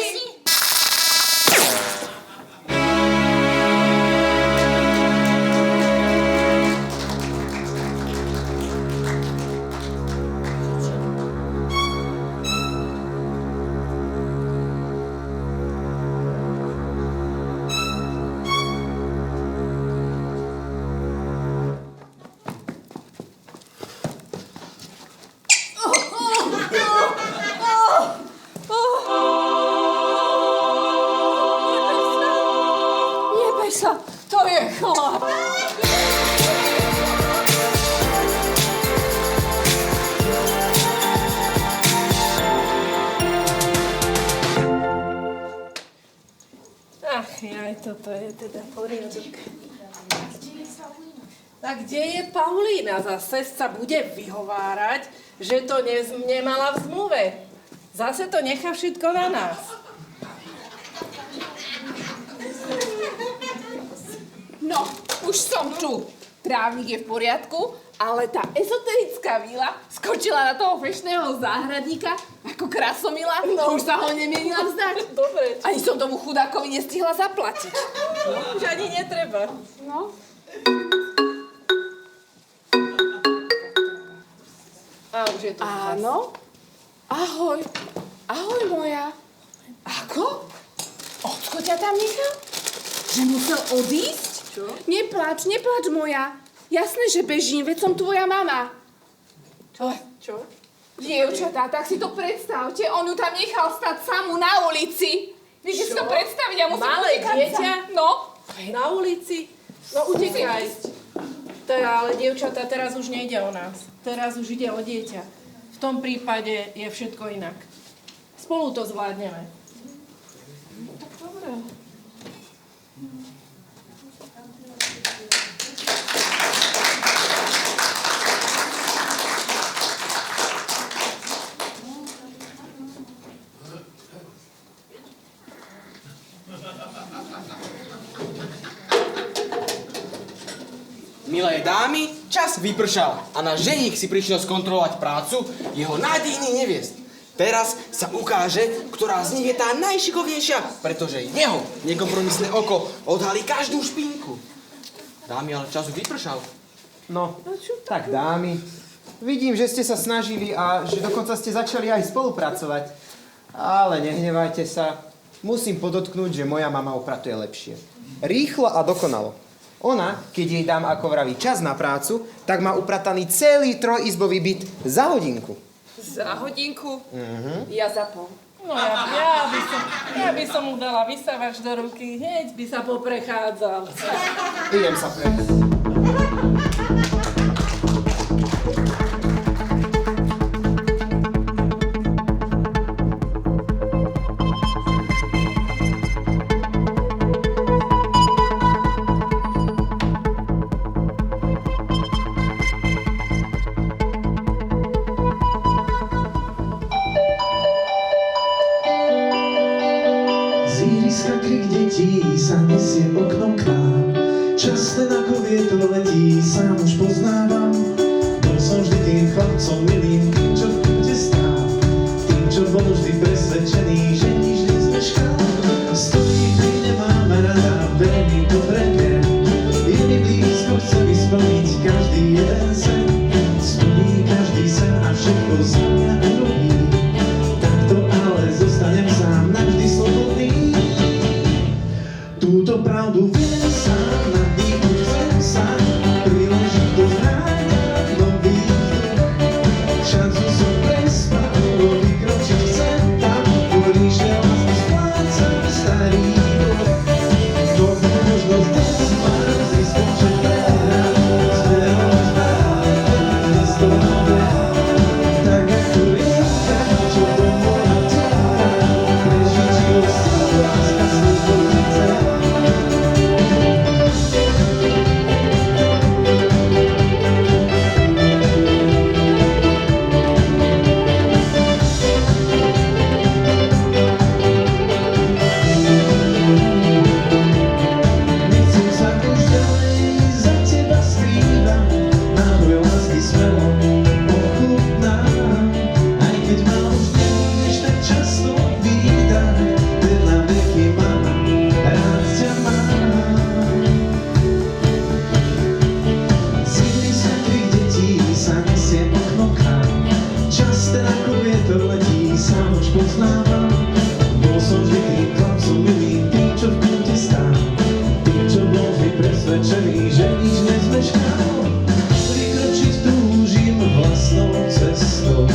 To je chlap. Ach, jaj, toto je teda poriadok. Tak kde je Paulína? Zase sa bude vyhovárať, že to nemala v zmluve. Zase to nechá všetko na nás. No, už som tu. Trávnik je v poriadku, ale tá ezoterická vila skočila na toho fešného záhradníka ako krasomila, no. Už sa ho nemienila vzdať. Dobre. Ani som tomu chudákovi nestihla zaplatiť. No, už ani netreba. No. A už je to Áno. Ahoj. Ahoj, moja. Ako? Ocko ťa tam nechal? Že musel odísť? Čo? Neplač, moja. Jasné, že bežím, veď som tvoja mama. Čo? Dievčatá, tak si to predstavte, on ju tam nechal stať samú na ulici. Viete si to predstaviť, ja musím Malé utekať dieťa? No. Na ulici? No utekaj. Ale dievčatá, teraz už nejde o nás. Teraz už ide o dieťa. V tom prípade je všetko inak. Spolu to zvládneme. Dobre. Milé dámy, čas vypršal a náš ženík si prišiel skontrolovať prácu jeho nádejných neviest. Teraz sa ukáže, ktorá z nich je tá najšikovnejšia, pretože jeho nekompromisné oko odhalí každú špinku. Dámy, ale čas vypršal. No, tak dámy, vidím, že ste sa snažili a že dokonca ste začali aj spolupracovať. Ale nehnevajte sa, musím podotknúť, že moja mama opratuje lepšie. Rýchlo a dokonalo. Ona, keď jej dám, ako vraví, čas na prácu, tak má uprataný celý trojizbový byt za hodinku. Za hodinku? Ja za pol. No ja by som mu dala vysavač do ruky, hneď by sa poprechádzal. Idem sa prejsť. nesie oknom k nám. Čas ten ako vietor letí, sám už poznávam. Bol som vždy tým chlapcom milým, tým, čo v kúte stál. Tým, čo bol vždy presvedčený, že nič nezmeškal. Stojí vždy, nemáme rada, veľmi dobre viem. Je mi blízko, chce mi splniť každý jeden sen. Splní každý sen a všetko za mňa urobí. Takto ale zostanem sám, navždy slobodný. Túto pravdu viem sám, nadýchnuť chcem sám. Príležitosť nájsť nový vzduch. Šancu som prespal, vykročiť chcem tam. Hovorí, že lásku splácam starý dlh. Novú možnosť dnes mám, ziskom, že prehrám. Smerom zbrám, dnes to nové. Tak ako rieka, čo do mora teká. Prežiť život s tebou, láska slobodnice. Nechcem sa už ďalej za teba skrývať, náboj lásky smelo ochutnám. Aj keď ma už nebudeš tak často vídať, ten na veky mám, rád ťa mám. Zimný svet tvých detí sa nesie oknom k nám. Čas ten ako vietor letí, sám už poznávam. Bol som vždy tým chlapcom milým, tým, čo v kúte stál. Tým, čo bol vždy presvedčený, že nič nezmeškal. Vykročiť túžim vlastnou cestou.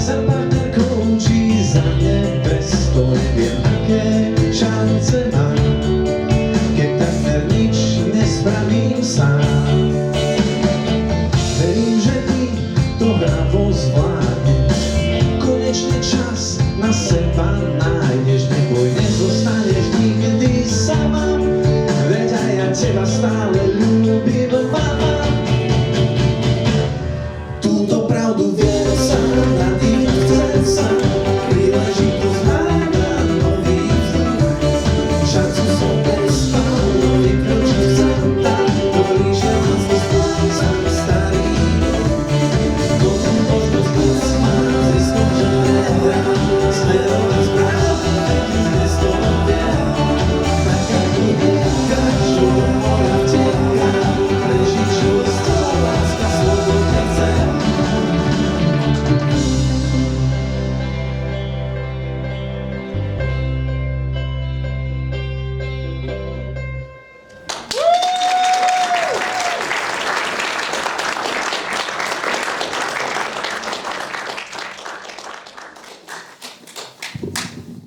Za partnerkou či za nevestou. Neviem, aké šance mám, keď takmer nič nespravím sám. Verím, že ty to hravo zvládneš. Konečne čas na seba nájdeš. Neboj, nezostaneš nikdy sama. Veď aj ja teba stále ľúbim, mama. Túto pravdu viem sám, nadýchnuť chcem sám. Príležitosť hľadám nový vzduch. Šancu som prespal, vykročiť chcem tam. Hovorí, že lásku splácam starý dlh. Novú možnosť dnes mám, ziskom, že prehrám. Smerom zbrám, dnes to viem. Tak ako rieka, čo do mora teká. Prežiť život s tebou, láska slobodne chcem.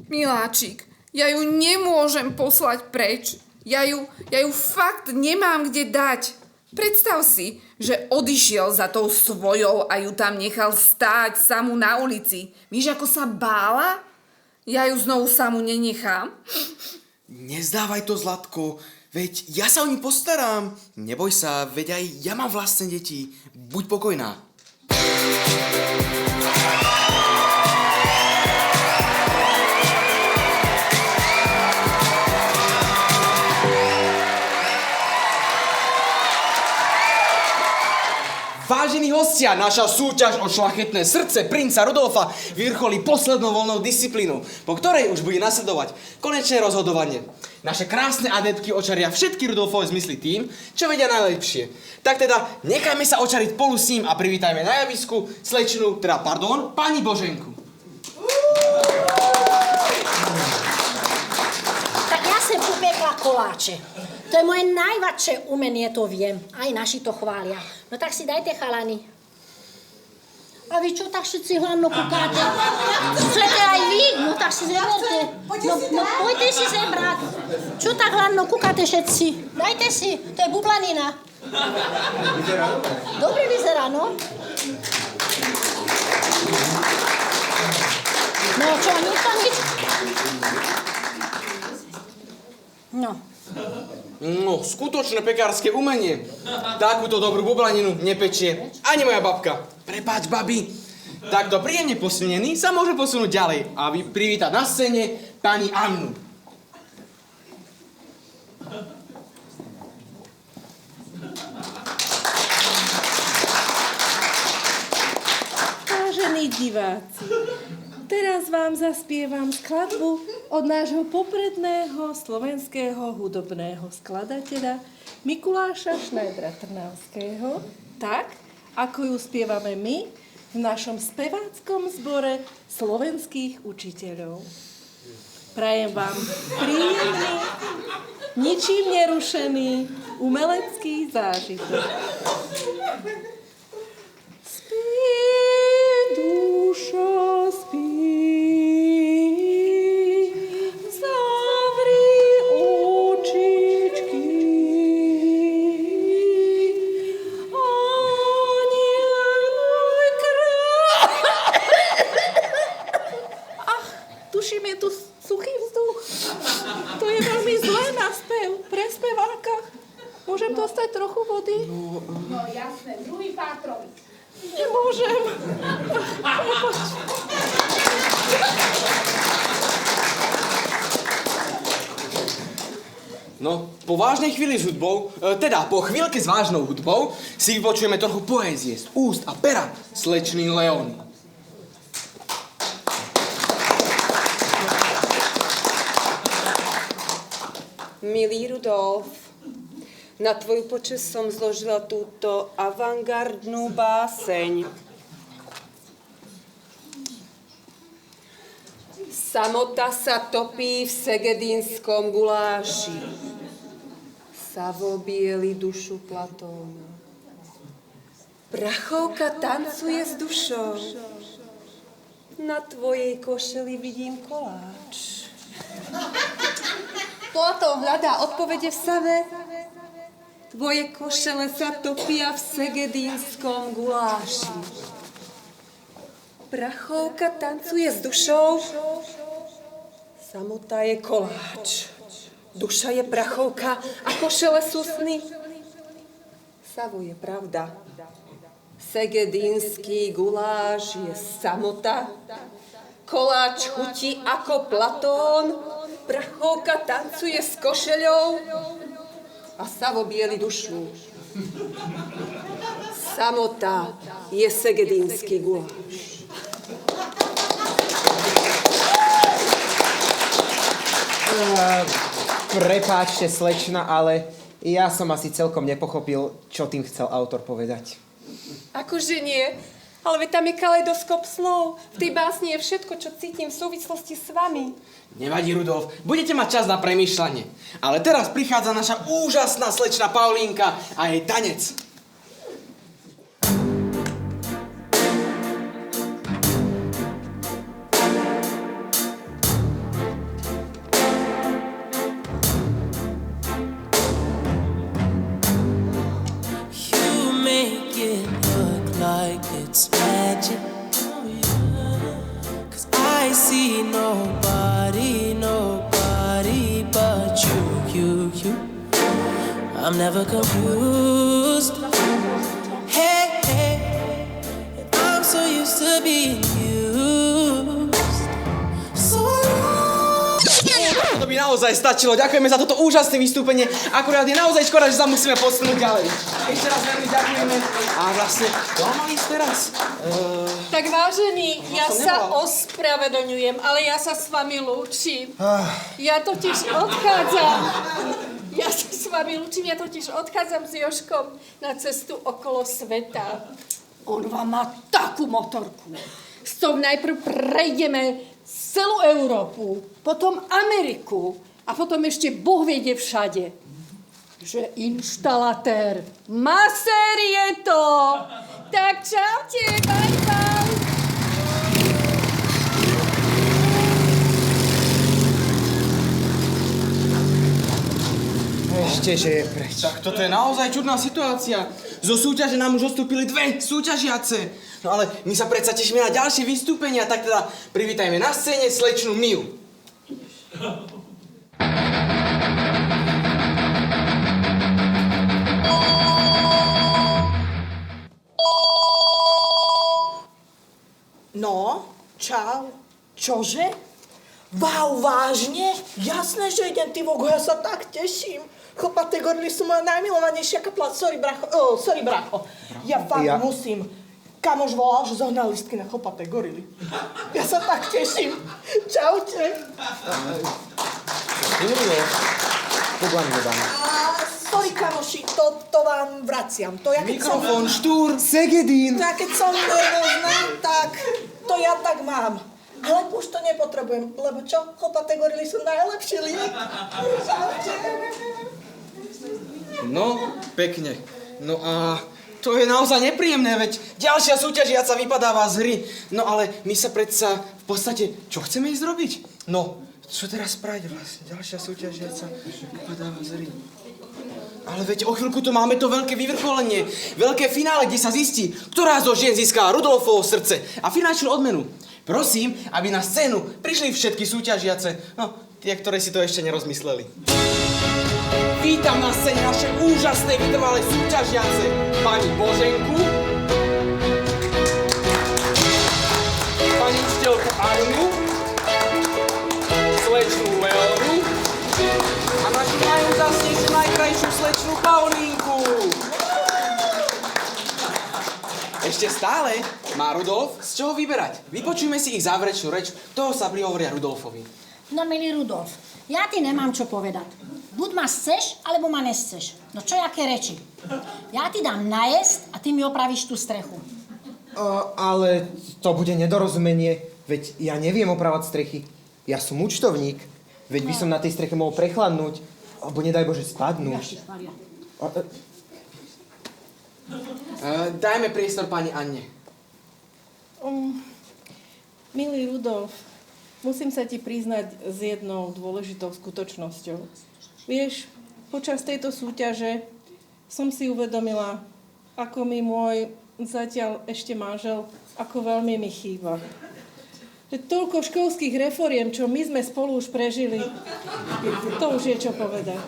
Miláčik, ja ju nemôžem poslať preč. Ja ju fakt nemám kde dať. Predstav si, že odišiel za tou svojou a ju tam nechal stáť samú na ulici. Víš, ako sa bála? Ja ju znovu samú nenechám. Nezdávaj to, Zlatko. Veď ja sa o ní postaram. Neboj sa, veď aj ja mám vlastné deti. Buď pokojná. Vážení hostia, naša súťaž o šľachetné srdce princa Rudolfa vyvrcholí poslednou voľnou disciplínou, po ktorej už bude nasledovať konečné rozhodovanie. Naše krásne adeptky očaria všetky Rudolfové zmysly tým, čo vedia najlepšie. Tak teda, nechajme sa očariť spolu s ním a privítajme na javisku pani Boženku. Tak ja som upekla koláče. To je moje najväčšie umenie, to viem. Aj naši to chvália. No tak si dajte, chalani. A vy čo tak všetci hlavno kúkáte? Chcete aj vy? No tak si zeberte. No poďte si zebrať. Čo tak hlavno kúkáte všetci? Dajte si, to je bublanina. Dobre vyzerá, no? No čo, nič? No. No, skutočné pekárske umenie. Takúto dobrú bublaninu nepečie ani moja babka. Prepáč, babi. Takto príjemne posunený sa môže posunúť ďalej a privítať na scéne pani Annu. diváci, teraz vám zaspievam skladbu od nášho popredného slovenského hudobného skladateľa Mikuláša Šnajdra Trnavského, tak, ako ju spievame my v našom speváckom zbore slovenských učiteľov. Prajem vám príjemný, ničím nerušený umelecký zážitok. Spí, dušo, spí, zavri očičky. Aniel môj král. Ach, tuším, je tu suchý vzduch. To je veľmi zlé na spev, pre speváka. Môžem dostať trochu vody? No jasné, druhý pátrový. Nemôžem. No, po vážnej chvíli s hudbou, po chvíľke s vážnou hudbou, si vypočujeme trochu poézie z úst a pera slečny Leony. Milý Rudolf, na tvoju počesť som zložila túto avantgardnú báseň. Samota sa topí v segedínskom guláši. Savo bieli dušu Platóna. Prachovka tancuje s dušou. Na tvojej košeli vidím koláč. Platón hľadá odpovede v save. Tvoje košele sa topia v segedínskom guláši. Prachovka tancuje s dušou. Samota je koláč. Duša je prachovka a košele sú sny. Savo je pravda. Segedínsky guláš je samota. Koláč chutí ako Platón. Prachovka tancuje s košeľou. A Savo bieli dušu. Samota je segedínsky guláš. Prepáčte, slečna, ale ja som asi celkom nepochopil, čo tým chcel autor povedať. Akože nie? Ale veď tam je kaleidoskop slov. V tej básni je všetko, čo cítim v súvislosti s vami. Nevadí, Rudolf, budete mať čas na premýšľanie. Ale teraz prichádza naša úžasná slečna Paulínka a jej tanec. You make it look like it's magic. I see nobody but you. I'm never confused. Hey, I'm so used to being used. To by naozaj stačilo. Ďakujeme za toto úžasné vystúpenie. Akurát je naozaj škoda, že sa musíme posunúť ďalej. Ešte raz veľmi ďakujeme. A vlastne, mali teraz? Tak vážení, ja sa ospravedlňujem, ale ja sa s vami lúčim. Ja totiž odchádzam. Ja totiž odchádzam s Jožkom na cestu okolo sveta. On vám má takú motorku. S tou najprv prejdeme celú Európu, potom Ameriku a potom ešte Boh vie kde všade. Že inštalatér, masér je to. Tak čaute, bye bye. Ešte, že je preč. Tak toto je naozaj čudná situácia. Zo súťaže nám už odstúpili 2 súťažiace. No ale my sa predsa tešíme na ďalšie vystúpenia, tak teda privítajme na scéne slečnu Miu. No, čau. Čože? Wow, vážne? Jasné, že idem, ty vogo, ja sa tak teším. Chlpaté gorily sú moja najmilovanejšia kapela. Sorry, bracho. Ja fakt musím. kamoš volal, že zohnal listky na chopaté gorily. Ja sa tak teším. Čaute. Problémy nedám. Sorry, kamoši, to vám vraciam. To ja, keď Mikrofón, štúr. Segedín. To ja, keď som nervózna, tak to ja tak mám. Ale už to nepotrebujem, lebo čo? Chopaté gorily sú najlepší liek. Čaute. No, pekne. No a to je naozaj nepríjemné, veď ďalšia súťažiaca vypadáva z hry. No ale my sa predsa v podstate, čo chceme ísť robiť? No, čo teraz spraviť vlastne? Ďalšia súťažiaca vypadáva z hry. Ale veď o chvíľku to máme to veľké vyvrcholenie, veľké finále, kde sa zistí, ktorá zo žien získa Rudolfovo srdce a finančnú odmenu. Prosím, aby na scénu prišli všetky súťažiace, no, tie, ktoré si to ešte nerozmysleli. Vítam na scéne naše úžasné vytrvalé súťažiace, pani Boženku, pani učiteľku Arnu, slečnú Leonu a našu najúžasnejšiu, najkrajšiu slečnú Paulínku. Ešte stále má Rudolf z čoho vyberať. Vypočujme si ich záverečnú reč, toho sa prihovoria Rudolfovi. No, milý Rudolf, ja ti nemám čo povedať. Buď ma chceš, alebo ma nechceš. No čo, jaké reči? Ja ti dám najesť a ty mi opravíš tú strechu. Ale to bude nedorozumenie, veď ja neviem opravať strechy. Ja som účtovník, veď by som na tej streche mohol prechladnúť, alebo nedaj Bože spadnúť. Dajme priestor pani Anne. Milý Rudolf, musím sa ti priznať s jednou dôležitou skutočnosťou. Vieš, počas tejto súťaže som si uvedomila, ako mi môj zatiaľ ešte manžel, ako veľmi mi chýba. Toľko školských reforiem, čo my sme spolu už prežili, to už je čo povedať.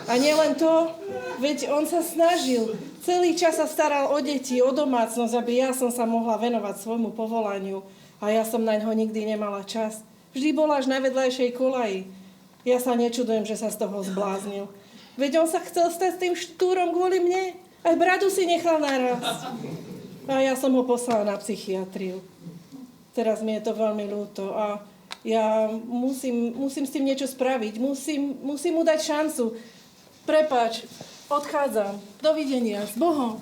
A nielen to, veď on sa snažil, celý čas sa staral o deti, o domácnosť, aby ja som sa mohla venovať svojmu povolaniu a ja som naňho nikdy nemala čas. Vždy bola až na vedľajšej kolaji. Ja sa nečudujem, že sa z toho zbláznil. Veď on sa chcel stať s tým štúrom kvôli mne. Aj bradu si nechal naraz. A ja som ho poslala na psychiatriu. Teraz mi je to veľmi ľúto a ja musím s tým niečo spraviť. Musím mu dať šancu. Prepáč, odchádzam. Dovidenia. S Bohom.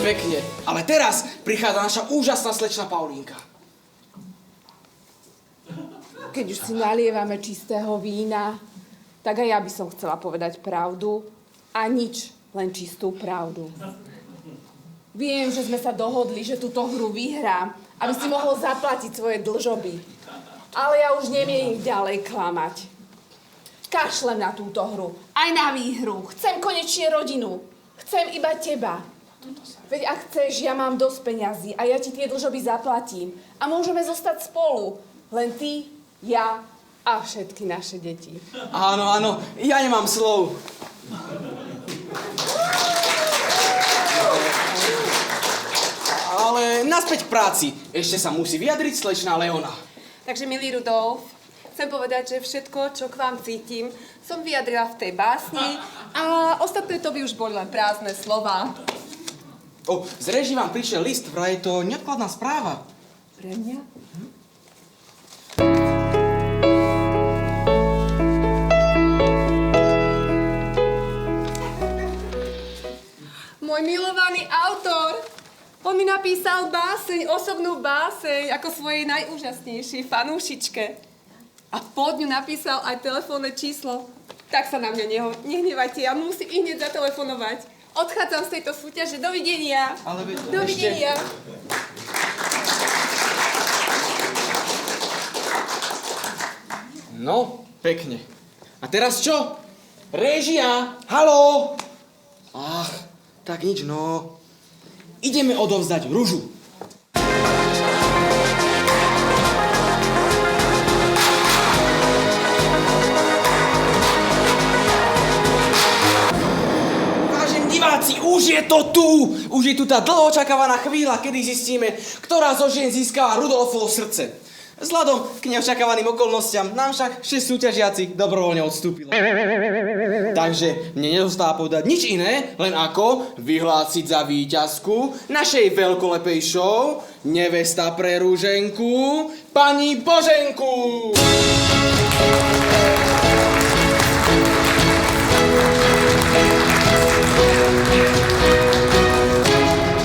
Pekne. Ale teraz prichádza naša úžasná slečna Paulínka. Keď už si nalievame čistého vína, tak aj ja by som chcela povedať pravdu a nič, len čistú pravdu. Viem, že sme sa dohodli, že túto hru vyhrám, aby si mohol zaplatiť svoje dlžoby. Ale ja už neviem ich ďalej klamať. Kašlem na túto hru, aj na výhru. Chcem konečne rodinu. Chcem iba teba. Veď ak chceš, ja mám dosť peňazí a ja ti tie dlžoby zaplatím. A môžeme zostať spolu. Len ty, ja a všetky naše deti. Áno, áno, ja nemám slov. Ale naspäť k práci. Ešte sa musí vyjadriť slečná Leona. Takže, milý Rudolf, chcem povedať, že všetko, čo k vám cítim, som vyjadrila v tej básni a ostatné to by už boli len prázdne slova. Z režii vám prišiel list, vraj je to neodkladná správa. Pre mňa? Môj milovaný autor, on mi napísal báseň, osobnú báseň ako svojej najúžasnejšej fanúšičke. A pod ňu napísal aj telefónne číslo. Tak sa na mňa nehnevajte, ja musím i hneď zatelefonovať. Odchádzam z tejto súťaže. Dovidenia. Ale Dovidenia. No, pekne. A teraz čo? Réžia! Haló! Ach, tak nič, no. Ideme odovzdať ružu. Diváci, už je to tu! Už je tu tá dlho očakávaná chvíľa, kedy zistíme, ktorá zo žien získava Rudolfovo srdce. Vzhľadom k neočakávaným okolnostiam nám však 6 súťažiacich dobrovoľne odstúpilo. Takže mne nezostáva povedať nič iné, len ako vyhlásiť za víťazku našej veľkolepej show nevesta pre Ruženku, pani Boženku!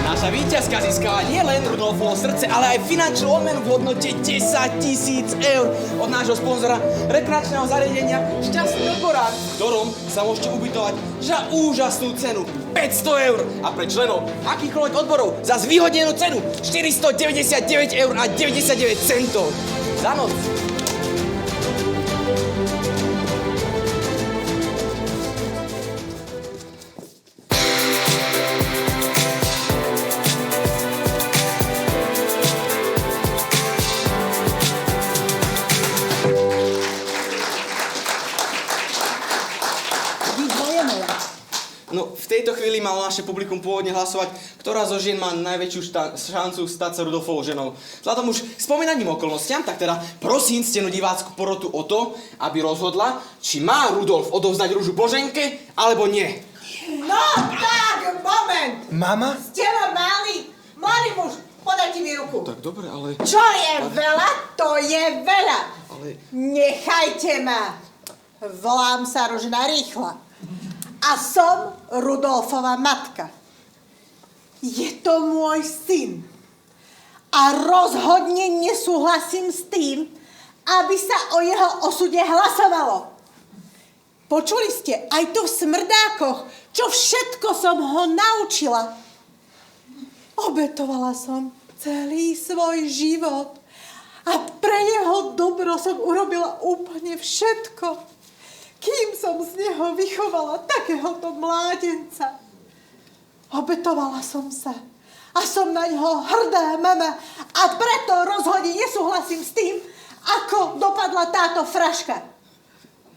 Naša víťazka získava nielen Rudolfovo srdce, ale aj finančnú odmenu v hodnote 10 000 eur od nášho sponzora rekreačného zariadenia Šťastný odborár, v ktorom sa môžete ubytovať za úžasnú cenu 500 eur a pre členov akýchkoľvek odborov za zvýhodnenú cenu 499 eur a 99 centov za noc. No, v tejto chvíli malo naše publikum pôvodne hlasovať, ktorá zo žien má najväčšiu šancu stať sa Rudolfovou ženou. Vzhľadom už k spomínaným okolnostiam, tak teda prosím ctenú divácku porotu o to, aby rozhodla, či má Rudolf odovzdať rúžu Boženke, alebo nie. No tak, moment! Mama? Ste ma mali muž, podajte mi ruku. Tak dobre, ale... Čo je veľa, to je veľa. Ale... Nechajte ma. Volám sa Ružina Rýchla. A som Rudolfova matka. Je to môj syn. A rozhodne nesúhlasím s tým, aby sa o jeho osude hlasovalo. Počuli ste, aj tu v Smrdákoch, čo všetko som ho naučila. Obetovala som celý svoj život a pre jeho dobro som urobila úplne všetko. Kým som z neho vychovala takéhoto mládenca. Obetovala som sa a som na ňoho hrdá mama a preto rozhodne nesúhlasím s tým, ako dopadla táto fraška.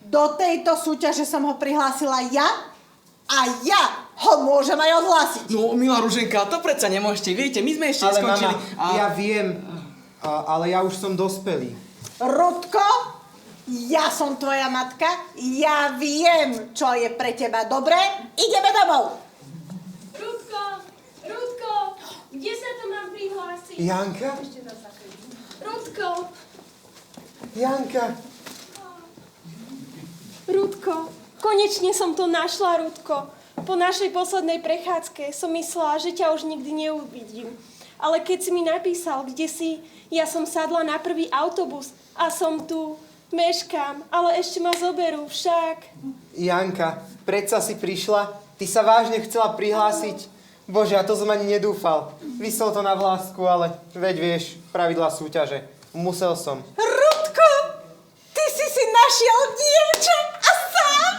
Do tejto súťaže som ho prihlásila ja a ja ho môžem aj odhlásiť. No, milá Ruženka, to predsa nemôžete. Viete, my sme ešte skončili. Mama, ja viem, ale ja už som dospelý. Rudko, ja som tvoja matka, ja viem, čo je pre teba dobré. Ideme domov. Rudko, kde sa to mám prihlásiť? Janka? Rudko. Janka. Rudko, konečne som to našla, Rudko. Po našej poslednej prechádzke som myslela, že ťa už nikdy neuvidím. Ale keď si mi napísal, kde si, ja som sadla na prvý autobus a som tu. Meškám, ale ešte ma zoberú však. Janka, predsa si prišla? Ty sa vážne chcela prihlásiť? Bože, ja to som ani nedúfal. Vysel to na vlásku, ale veď vieš, pravidlá súťaže. Musel som. Rudko, ty si našiel dievča a sám?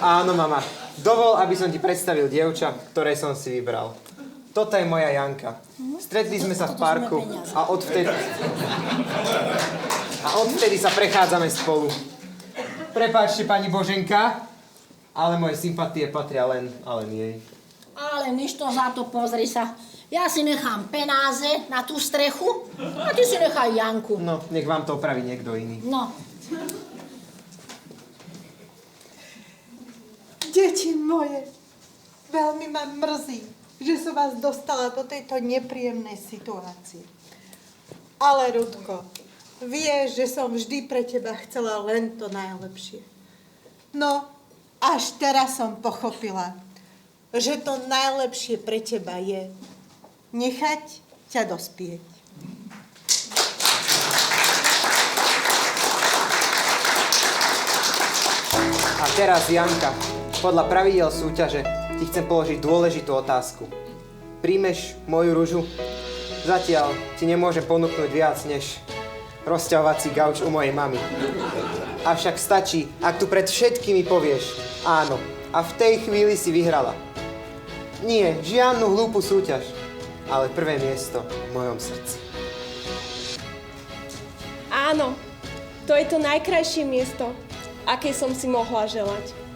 Áno, mama. Dovol, aby som ti predstavil dievča, ktoré som si vybral. Toto je moja Janka. Stretli sme sa v parku a odvtedy sa prechádzame spolu. Prepáčte, pani Boženka, ale moje sympatie patria len jej. Ale nič to za to, pozri sa. Ja si nechám penáze na tú strechu a ty si nechaj Janku. No, nech vám to opraví niekto iný. No. Deti moje, veľmi ma mrzí, že som vás dostala do tejto nepríjemnej situácie. Ale, Rudko, vieš, že som vždy pre teba chcela len to najlepšie. No, až teraz som pochopila, že to najlepšie pre teba je nechať ťa dospieť. A teraz, Janka, podľa pravidiel súťaže ti chcem položiť dôležitú otázku. Príjmeš moju ružu? Zatiaľ ti nemôžem ponúknuť viac, než rozťahovací gauč u mojej mamy. Avšak stačí, ak tu pred všetkými povieš áno. A v tej chvíli si vyhrala. Nie, žiadnu hlúpu súťaž, ale prvé miesto v mojom srdci. Áno, to je to najkrajšie miesto, aké som si mohla želať.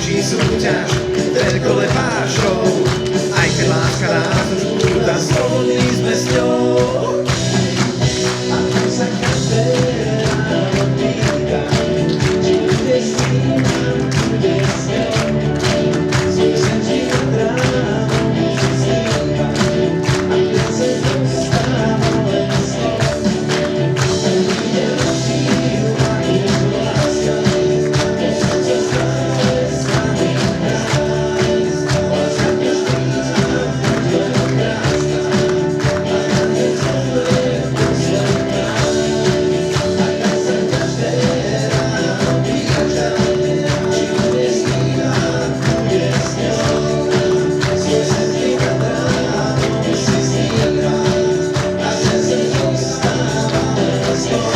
skončí súťaž, veľkole pášov. Aj keď láska nás už púta, slobodní sme s ňou. A tu sa každé ráno pýta, či bude s ním, bude s ňou. Svoj sen či nad ránom si sníva, a keď sa dostáva len s ňou. Ide do sílu a je to láska, to sa stále s nami hrá. Láska každý nám bude krásna, a na ne zomrie posledná. A tak sa každé ráno pýta, či bude sníva, bude s ňou. Svoj sen či nad ránom si sníva, a ten sen dostáva len s ňou.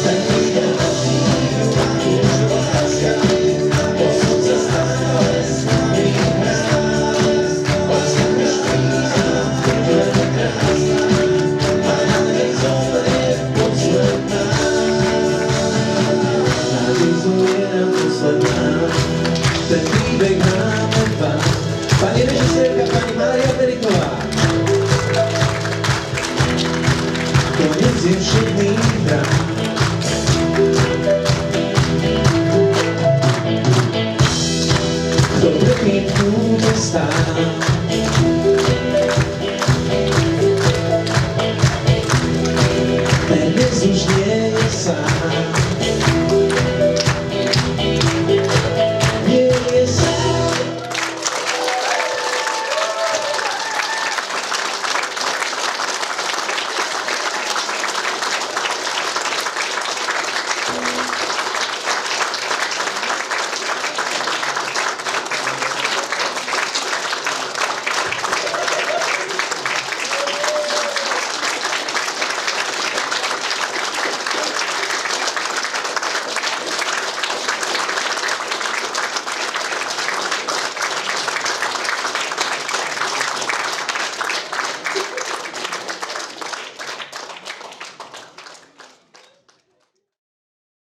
Tak ide do sílu a už láska, posud sa stále s nami hrá. Láska každý nám bude krásna, a na nej zomrie posledná. Nádej zomrie nám posledná, ten príbeh máme dva. Pani režisérka, pani Mária Periková. Konec je všetných drám. Kto pred tým kúte stál,